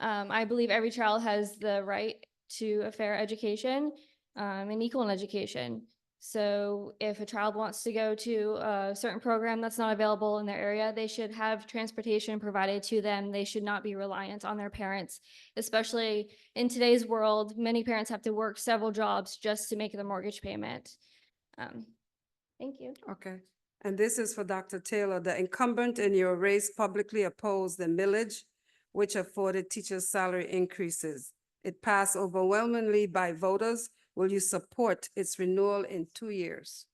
I believe every child has the right to a fair education and equal education. So if a child wants to go to a certain program that's not available in their area, they should have transportation provided to them. They should not be reliant on their parents, especially in today's world. Many parents have to work several jobs just to make the mortgage payment. Thank you. Okay. And this is for Dr. Taylor. The incumbent in your race publicly opposed the millage, which afforded teachers' salary increases. It passed overwhelmingly by voters. Will you support its renewal in 2 years?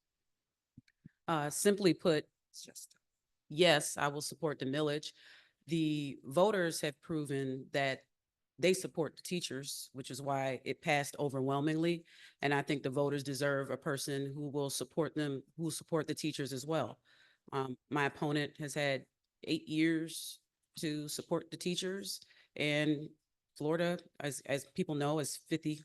Simply put, yes, I will support the millage. The voters have proven that they support the teachers, which is why it passed overwhelmingly. And I think the voters deserve a person who will support them, who will support the teachers as well. My opponent has had 8 years to support the teachers, and Florida, as people know, is 50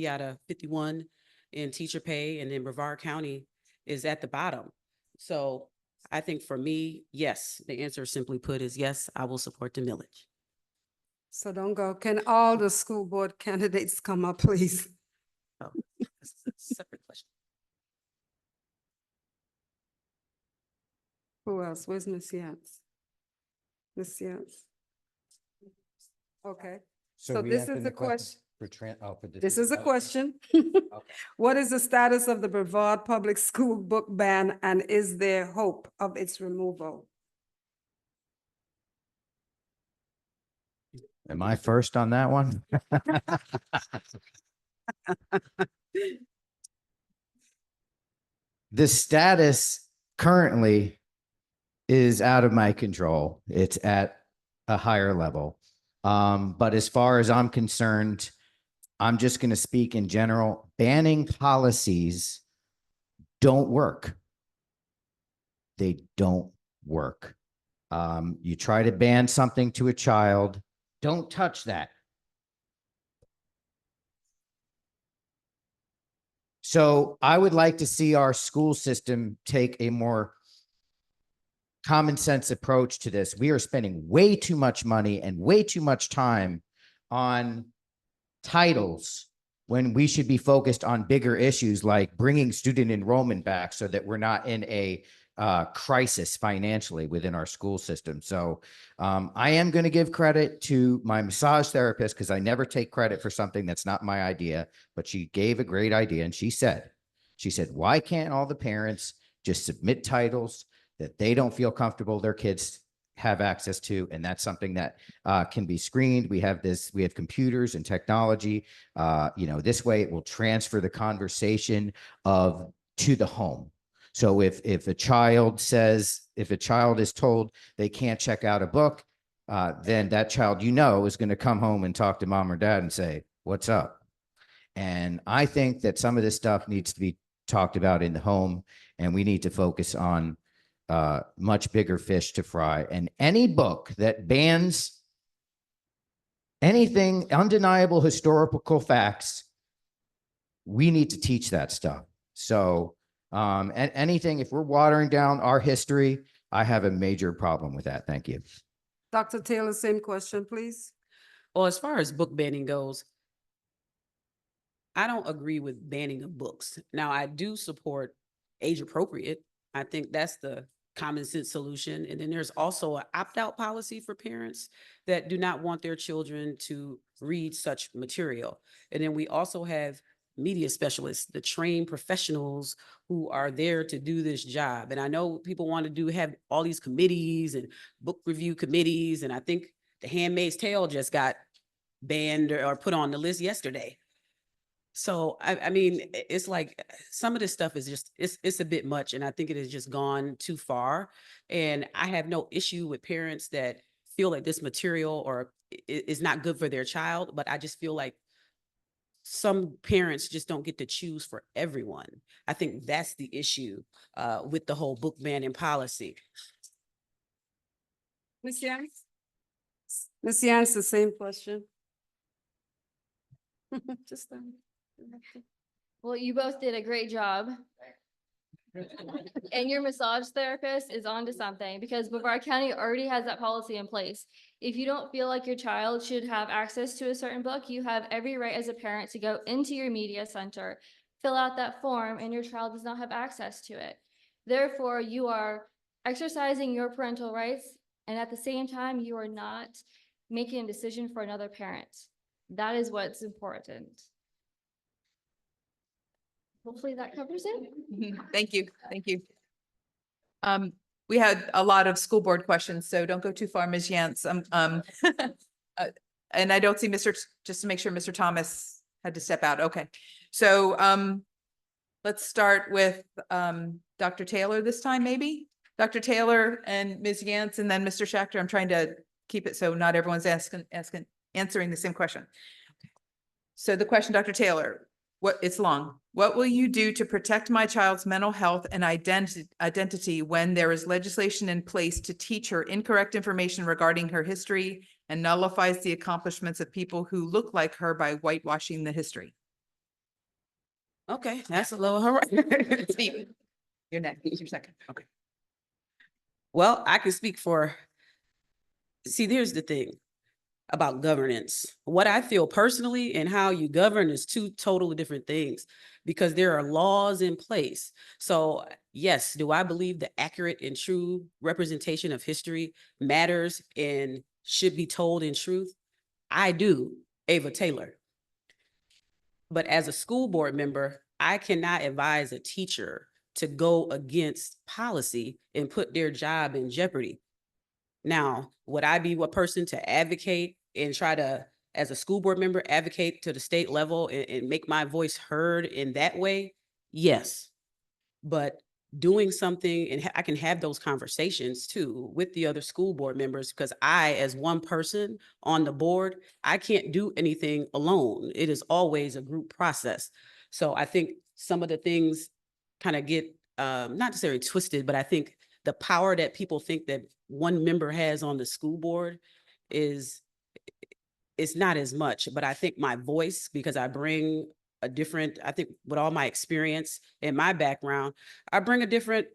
out of 51 in teacher pay, and then Brevard County is at the bottom. So I think for me, yes, the answer simply put is yes, I will support the millage. So don't go. Can all the school board candidates come up, please? Oh, that's a separate question. Who else? Where's Ms. Yantz? Ms. Yantz? Okay. So we this answered is the the question. For This is a okay. question. What is the status of the Brevard public school book ban, and is there hope of its removal? Am I first on that one? The status currently is out of my control. It's at a higher level. But as far as I'm concerned, I'm just going to speak in general. Banning policies don't work. They don't work. You try to ban something to a child, don't touch that. So I would like to see our school system take a more common sense approach to this. We are spending way too much money and way too much time on titles when we should be focused on bigger issues like bringing student enrollment back so that we're not in a crisis financially within our school system. So I am going to give credit to my massage therapist because I never take credit for something that's not my idea, but she gave a great idea. And she said, why can't all the parents just submit titles that they don't feel comfortable their kids have access to? And that's something that can be screened. We have computers and technology. This way it will transfer the conversation to the home. So if a child is told they can't check out a book, then that child, is going to come home and talk to mom or dad and say, what's up? And I think that some of this stuff needs to be talked about in the home, and we need to focus on much bigger fish to fry. And any book that bans anything, undeniable historical facts, we need to teach that stuff. So and anything, if we're watering down our history, I have a major problem with that. Thank you. Dr. Taylor, same question, please. Well, as far as book banning goes, I don't agree with banning of books. Now, I do support age appropriate. I think that's the common sense solution. And then there's also an opt-out policy for parents that do not want their children to read such material. And then we also have media specialists, the trained professionals who are there to do this job. And I know people want to have all these committees and book review committees. And I think The Handmaid's Tale just got banned or put on the list yesterday. So, I mean, it's like some of this stuff is just, it's a bit much. And I think it has just gone too far. And I have no issue with parents that feel like this material is not good for their child. But I just feel like some parents just don't get to choose for everyone. I think that's the issue with the whole book banning policy. Ms. Yantz? Ms. Yantz, the same question. Well, you both did a great job. And your massage therapist is onto something because Brevard County already has that policy in place. If you don't feel like your child should have access to a certain book, you have every right as a parent to go into your media center, fill out that form, and your child does not have access to it. Therefore, you are exercising your parental rights, and at the same time, you are not making a decision for another parent. That is what's important. Hopefully that covers it. Thank you. Thank you. We had a lot of school board questions, so don't go too far, Ms. Yantz. And I don't see just to make sure Mr. Thomas had to step out. Okay. So let's start with Dr. Taylor this time, maybe. Dr. Taylor and Ms. Yantz, and then Mr. Schachter. I'm trying to keep it so not everyone's answering the same question. So the question, Dr. Taylor, it's long. What will you do to protect my child's mental health and identity when there is legislation in place to teach her incorrect information regarding her history and nullifies the accomplishments of people who look like her by whitewashing the history? Okay, that's a little hard. Steve, you're next. You're second. Okay. Well, I can speak for, see, there's the thing about governance. What I feel personally and how you govern is two totally different things because there are laws in place. So yes, do I believe the accurate and true representation of history matters and should be told in truth? I do, Ava Taylor. But as a school board member, I cannot advise a teacher to go against policy and put their job in jeopardy. Now, would I be a person to advocate and try to, as a school board member, advocate to the state level and make my voice heard in that way, yes. But doing something, and I can have those conversations too with the other school board members, because I, as one person on the board, I can't do anything alone. It is always a group process. So I think some of the things kind of get not necessarily twisted, but I think the power that people think that one member has on the school board is, it's not as much. But I think my voice, because I bring a different, I think with all my experience and my background, I bring a different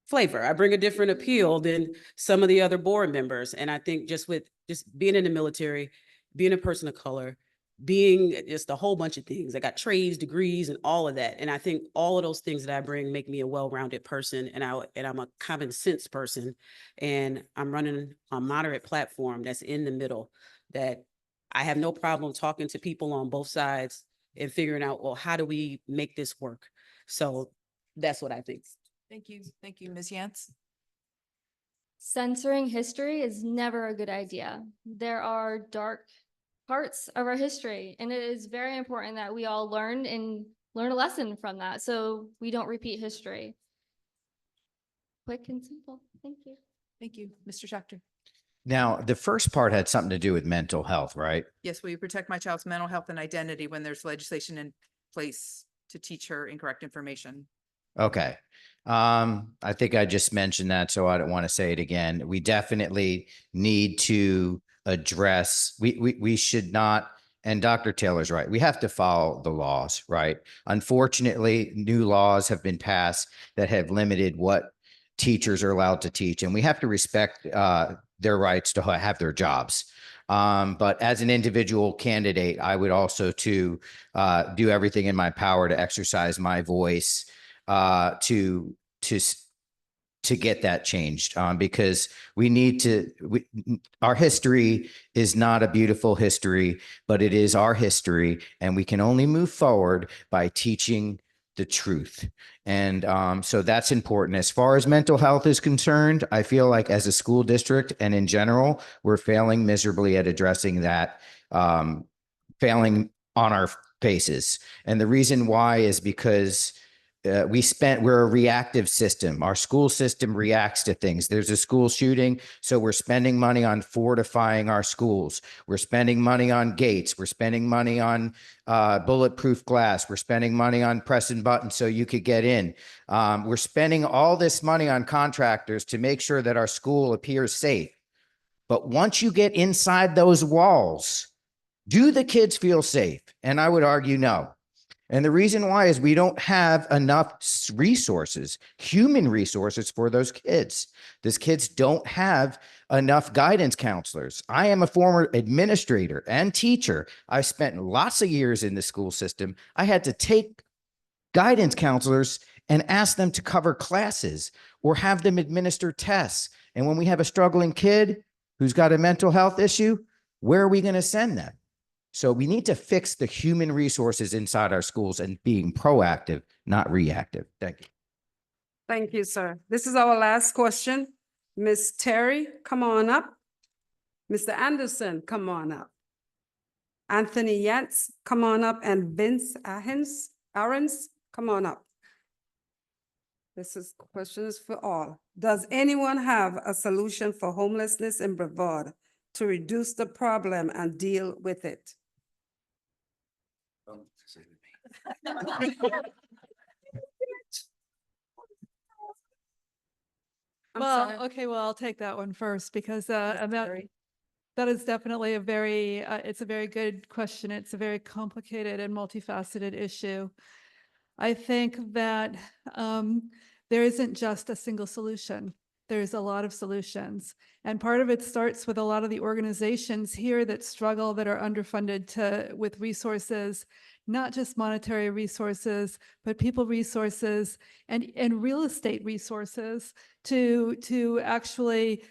flavor. I bring a different appeal than some of the other board members. And I think just with just being in the military, being a person of color, being just a whole bunch of things. I got trades, degrees, and all of that. And I think all of those things that I bring make me a well-rounded person. And I'm a common sense person. And I'm running a moderate platform that's in the middle, that I have no problem talking to people on both sides and figuring out, well, how do we make this work? So that's what I think. Thank you. Thank you, Ms. Yantz. Censoring history is never a good idea. There are dark parts of our history, and it is very important that we all learn a lesson from that so we don't repeat history. Quick and simple. Thank you. Thank you, Mr. Schachter. Now, the first part had something to do with mental health, right? Yes, will you protect my child's mental health and identity when there's legislation in place to teach her incorrect information? Okay. I think I just mentioned that, so I don't want to say it again. We definitely need to address, we should not, and Dr. Taylor's right, we have to follow the laws, right? Unfortunately, new laws have been passed that have limited what teachers are allowed to teach, and we have to respect their rights to have their jobs. But as an individual candidate, I would also do everything in my power to exercise my voice to get that changed, because we need to, our history is not a beautiful history, but it is our history, and we can only move forward by teaching the truth. And so that's important. As far as mental health is concerned, I feel like as a school district and in general, we're failing miserably at addressing that, failing on our faces. And the reason why is because we're a reactive system. Our school system reacts to things. There's a school shooting, so we're spending money on fortifying our schools. We're spending money on gates. We're spending money on bulletproof glass. We're spending money on pressing buttons so you could get in. We're spending all this money on contractors to make sure that our school appears safe. But once you get inside those walls, do the kids feel safe? And I would argue no. And the reason why is we don't have enough resources, human resources for those kids. Those kids don't have enough guidance counselors. I am a former administrator and teacher. I spent lots of years in the school system. I had to take guidance counselors and ask them to cover classes or have them administer tests. And when we have a struggling kid who's got a mental health issue, where are we going to send them? So we need to fix the human resources inside our schools and being proactive, not reactive. Thank you. Thank you, sir. This is our last question. Ms. Terry, come on up. Mr. Anderson, come on up. Anthony Yantz, come on up. And Vince Ahrens, come on up. Question is for all. Does anyone have a solution for homelessness in Brevard to reduce the problem and deal with it? Okay, well, I'll take that one first because that is definitely it's a very good question. It's a very complicated and multifaceted issue. I think that there isn't just a single solution. There's a lot of solutions. And part of it starts with a lot of the organizations here that struggle, that are underfunded with resources, not just monetary resources, but people resources and real estate resources to actually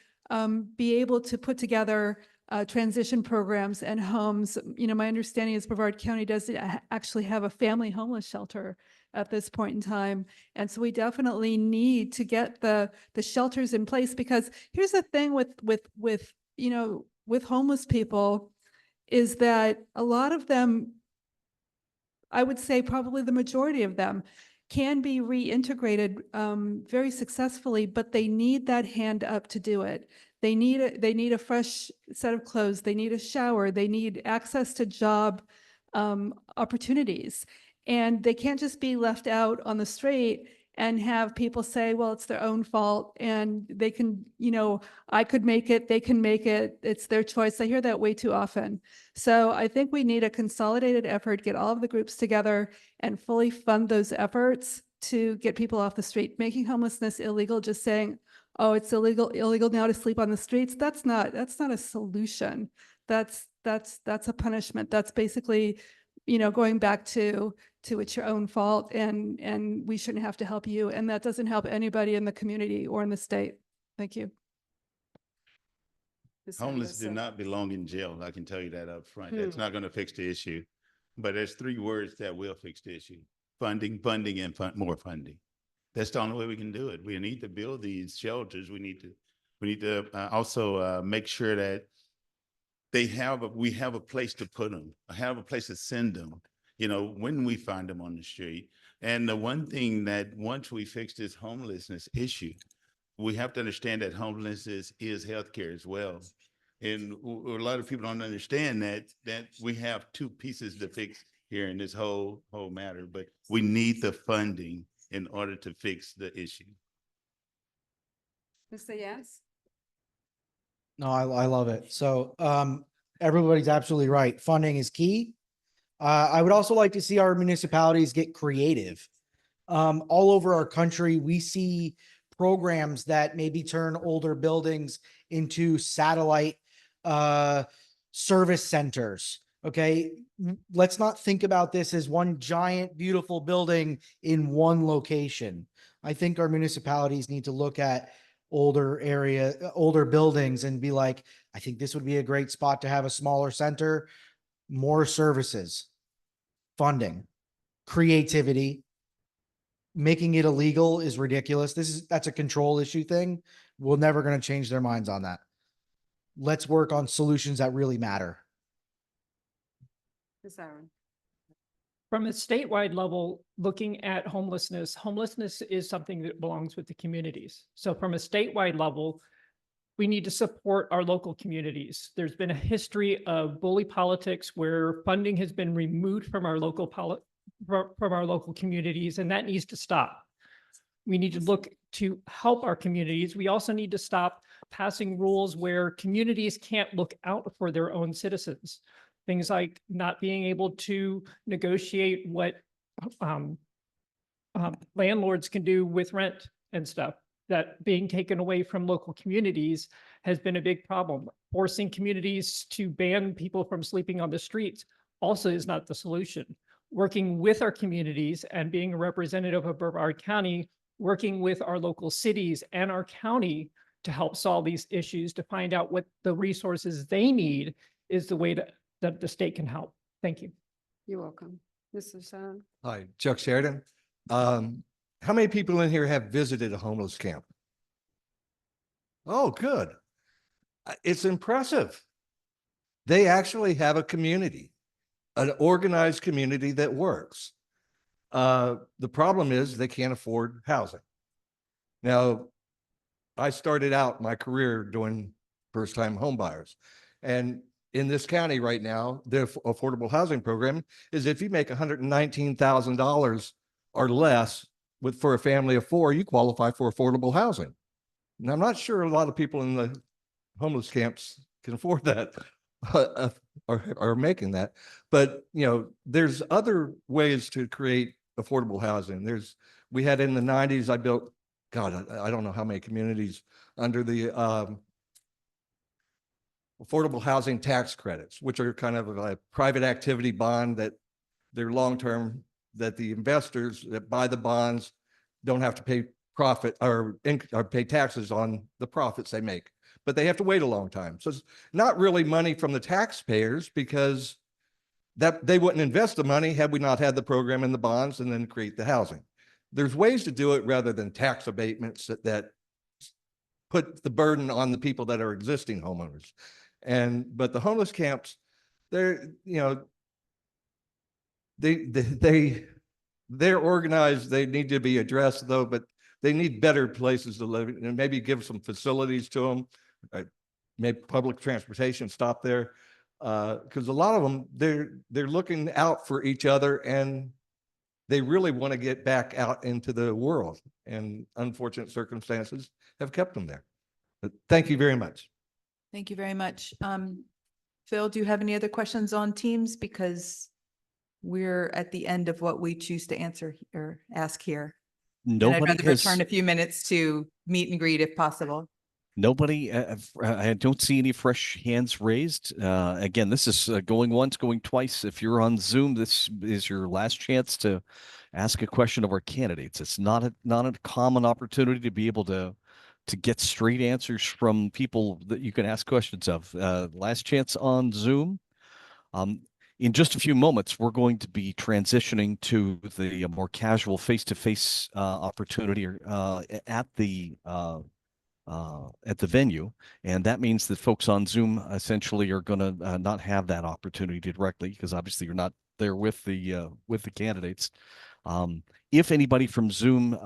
be able to put together transition programs and homes. You know, my understanding is Brevard County does actually have a family homeless shelter at this point in time. And so we definitely need to get the shelters in place, because here's the thing with homeless people, is that a lot of them, I would say probably the majority of them, can be reintegrated very successfully, but they need that hand up to do it. They need a fresh set of clothes. They need a shower. They need access to job opportunities. And they can't just be left out on the street and have people say, well, it's their own fault and they can, I could make it, they can make it, it's their choice. I hear that way too often. So I think we need a consolidated effort, get all of the groups together and fully fund those efforts to get people off the street. Making homelessness illegal, just saying, oh, it's illegal now to sleep on the streets. That's not a solution. That's a punishment. That's basically, going back to it's your own fault and we shouldn't have to help you. And that doesn't help anybody in the community or in the state. Thank you. Homeless do not belong in jail. I can tell you that up front. That's not going to fix the issue. But there's 3 words that will fix the issue: funding, and more funding. That's the only way we can do it. We need to build these shelters. We need to also make sure that we have a place to put them, have a place to send them, when we find them on the street. And the one thing that once we fix this homelessness issue, we have to understand that homelessness is healthcare as well. And a lot of people don't understand that we have 2 pieces to fix here in this whole matter, but we need the funding in order to fix the issue. Mr. Yantz? No, I love it. So everybody's absolutely right. Funding is key. I would also like to see our municipalities get creative. All over our country, we see programs that maybe turn older buildings into satellite service centers. Okay, let's not think about this as one giant, beautiful building in one location. I think our municipalities need to look at older buildings and be like, I think this would be a great spot to have a smaller center, more services, funding, creativity. Making it illegal is ridiculous. That's a control issue thing. We're never going to change their minds on that. Let's work on solutions that really matter. Ms. Aaron? From a statewide level, looking at homelessness is something that belongs with the communities. So from a statewide level, we need to support our local communities. There's been a history of bully politics where funding has been removed from our local communities, and that needs to stop. We need to look to help our communities. We also need to stop passing rules where communities can't look out for their own citizens. Things like not being able to negotiate what landlords can do with rent and stuff. That being taken away from local communities has been a big problem. Forcing communities to ban people from sleeping on the streets also is not the solution. Working with our communities and being a representative of Brevard County, working with our local cities and our county to help solve these issues, to find out what the resources they need is the way that the state can help. Thank you. You're welcome. Mr. Son? Hi, Chuck Sheridan. How many people in here have visited a homeless camp? Oh, good. It's impressive. They actually have a community, an organized community that works. The problem is they can't afford housing. Now, I started out my career doing first-time home buyers, and in this county right now, the affordable housing program is if you make $119,000 or less for a family of 4, you qualify for affordable housing. And I'm not sure a lot of people in the homeless camps can afford that or making that. But, there's other ways to create affordable housing. We had in the 90s, I built, God, I don't know how many communities under the affordable housing tax credits, which are kind of a private activity bond that they're long-term, that the investors that buy the bonds don't have to pay profit or pay taxes on the profits they make, but they have to wait a long time. So it's not really money from the taxpayers because that they wouldn't invest the money had we not had the program and the bonds and then create the housing. There's ways to do it rather than tax abatements that put the burden on the people that are existing homeowners. But the homeless camps, they're, you know, they're organized. They need to be addressed though, but they need better places to live and maybe give some facilities to them. Maybe public transportation stop there. Because a lot of them, they're looking out for each other and they really want to get back out into the world, and unfortunate circumstances have kept them there. But thank you very much. Thank you very much. Phil, do you have any other questions on Teams? Because we're at the end of what we choose to answer or ask here. And I'd Nobody rather has, return a few minutes to meet and greet if possible. nobody, I don't see any fresh hands raised. Again, this is going once, going twice. If you're on Zoom, this is your last chance to ask a question of our candidates. It's not a common opportunity to be able to get straight answers from people that you can ask questions of. Last chance on Zoom. In just a few moments, we're going to be transitioning to the more casual face-to-face opportunity at the venue, and that means that folks on Zoom essentially are going to not have that opportunity directly, because obviously you're not there with the candidates. If anybody from Zoom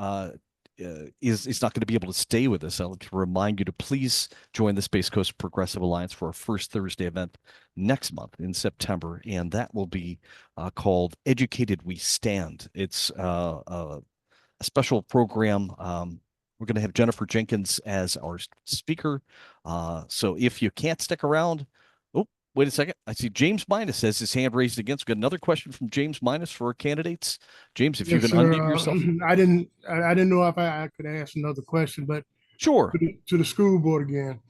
is not going to be able to stay with us, I'd like to remind you to please join the Space Coast Progressive Alliance for our first Thursday event next month in September, and that will be called Educated We Stand. It's a special program. We're going to have Jennifer Jenkins as our speaker. So if you can't stick around, oh, wait a second. I see James Minus has his hand raised again. We've got another question from James Minus for our candidates. James, if you can unmute yourself. I didn't know if I could ask another question, but sure. To the school board again.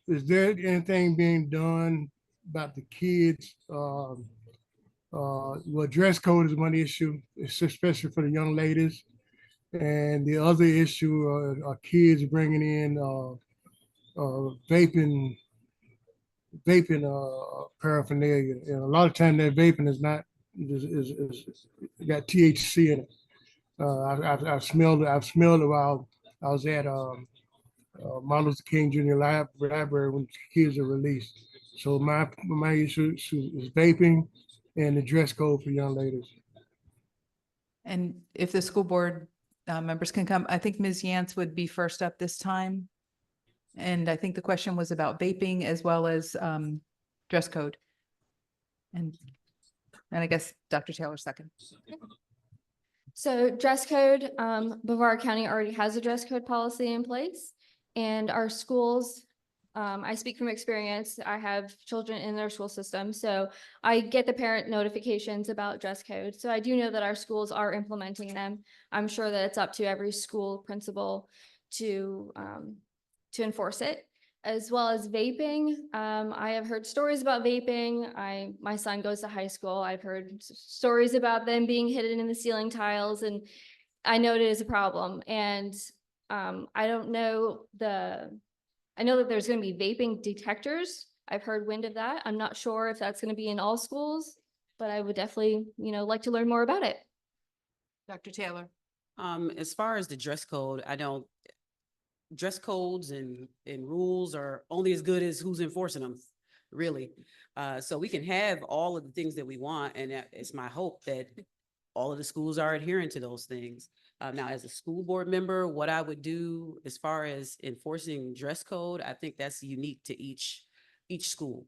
Is there anything being done about the kids? Well, dress code is one issue, especially for the young ladies. And the other issue are kids bringing in vaping paraphernalia. And a lot of time that vaping is got THC in it. I've smelled it while I was at Martin Luther King Jr. Library when kids are released. So my issue is vaping and the dress code for young ladies. And if the school board members can come, I think Ms. Yantz would be first up this time. And I think the question was about vaping as well as dress code. And I guess Dr. Taylor second. So dress code, Brevard County already has a dress code policy in place, and our schools, I speak from experience. I have children in their school system, so I get the parent notifications about dress code. So I do know that our schools are implementing them. I'm sure that it's up to every school principal to enforce it, as well as vaping. I have heard stories about vaping. My son goes to high school. I've heard stories about them being hidden in the ceiling tiles, and I know it is a problem. And I know that there's going to be vaping detectors. I've heard wind of that. I'm not sure if that's going to be in all schools, but I would definitely, like to learn more about it. Dr. Taylor. As far as the dress code, dress codes and rules are only as good as who's enforcing them, really. So we can have all of the things that we want, and it's my hope that all of the schools are adhering to those things. Now, as a school board member, what I would do as far as enforcing dress code, I think that's unique to each school.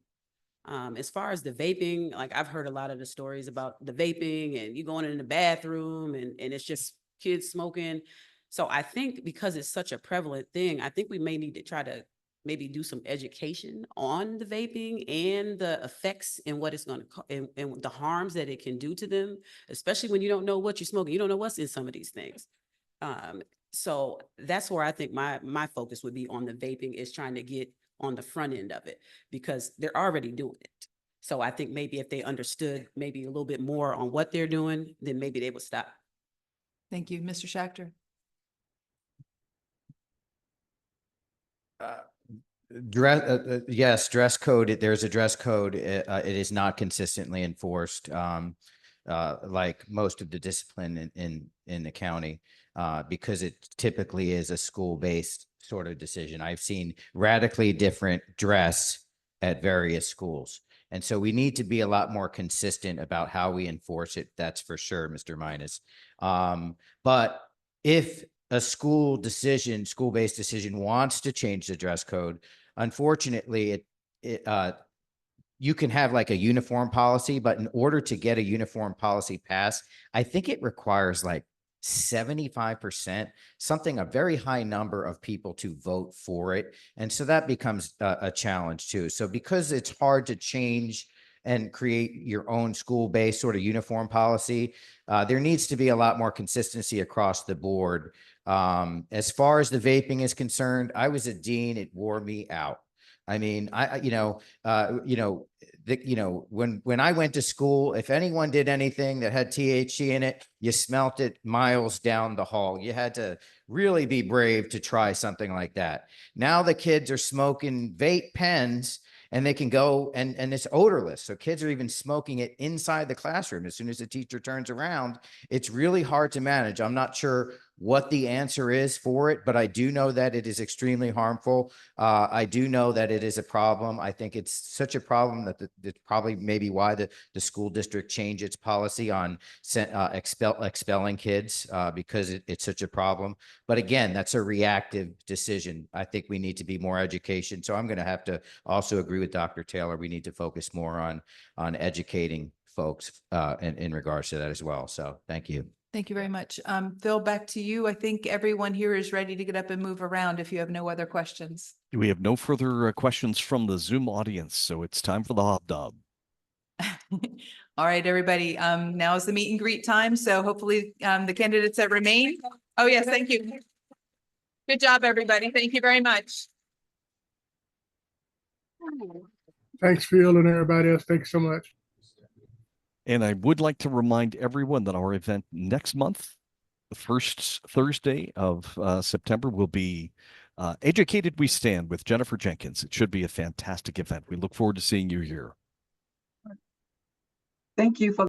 As far as the vaping, like I've heard a lot of the stories about the vaping and you going in the bathroom and it's just kids smoking. So I think because it's such a prevalent thing, I think we may need to try to maybe do some education on the vaping and the effects and what it's going to and the harms that it can do to them, especially when you don't know what you're smoking. You don't know what's in some of these things. So that's where I think my focus would be on the vaping, is trying to get on the front end of it, because they're already doing it. So I think maybe if they understood maybe a little bit more on what they're doing, then maybe they would stop. Thank you. Mr. Schachter. Yes, dress code. There's a dress code. It is not consistently enforced, like most of the discipline in the county, because it typically is a school-based sort of decision. I've seen radically different dress at various schools, And so we need to be a lot more consistent about how we enforce it. That's for sure, Mr. Minus. But if a school-based decision wants to change the dress code, unfortunately, you can have like a uniform policy, but in order to get a uniform policy passed, I think it requires like 75%, a very high number of people to vote for it. And so that becomes a challenge too. So because it's hard to change and create your own school-based sort of uniform policy, there needs to be a lot more consistency across the board. As far as the vaping is concerned, I was a dean, it wore me out. I mean, when I went to school, if anyone did anything that had THC in it, you smelt it miles down the hall. You had to really be brave to try something like that. Now the kids are smoking vape pens and they can go and it's odorless. So kids are even smoking it inside the classroom. As soon as the teacher turns around, it's really hard to manage. I'm not sure what the answer is for it, but I do know that it is extremely harmful. I do know that it is a problem. I think it's such a problem that that's probably maybe why the school district changed its policy on expelling kids because it's such a problem. But again, that's a reactive decision. I think we need to be more education. So I'm going to have to also agree with Dr. Taylor. We need to focus more on educating folks in regards to that as well. So thank you. Thank you very much. Phil, back to you. I think everyone here is ready to get up and move around if you have no other questions. We have no further questions from the Zoom audience, so it's time for the Hobnob. All right, everybody. Now is the meet and greet time. So hopefully the candidates that remain. Oh, yes, thank you. Good job, everybody. Thank you very much. Thanks, Phil, and everybody else. Thanks so much. And I would like to remind everyone that our event next month, the first Thursday of September, will be Educated We Stand with Jennifer Jenkins. It should be a fantastic event. We look forward to seeing you here. Thank you for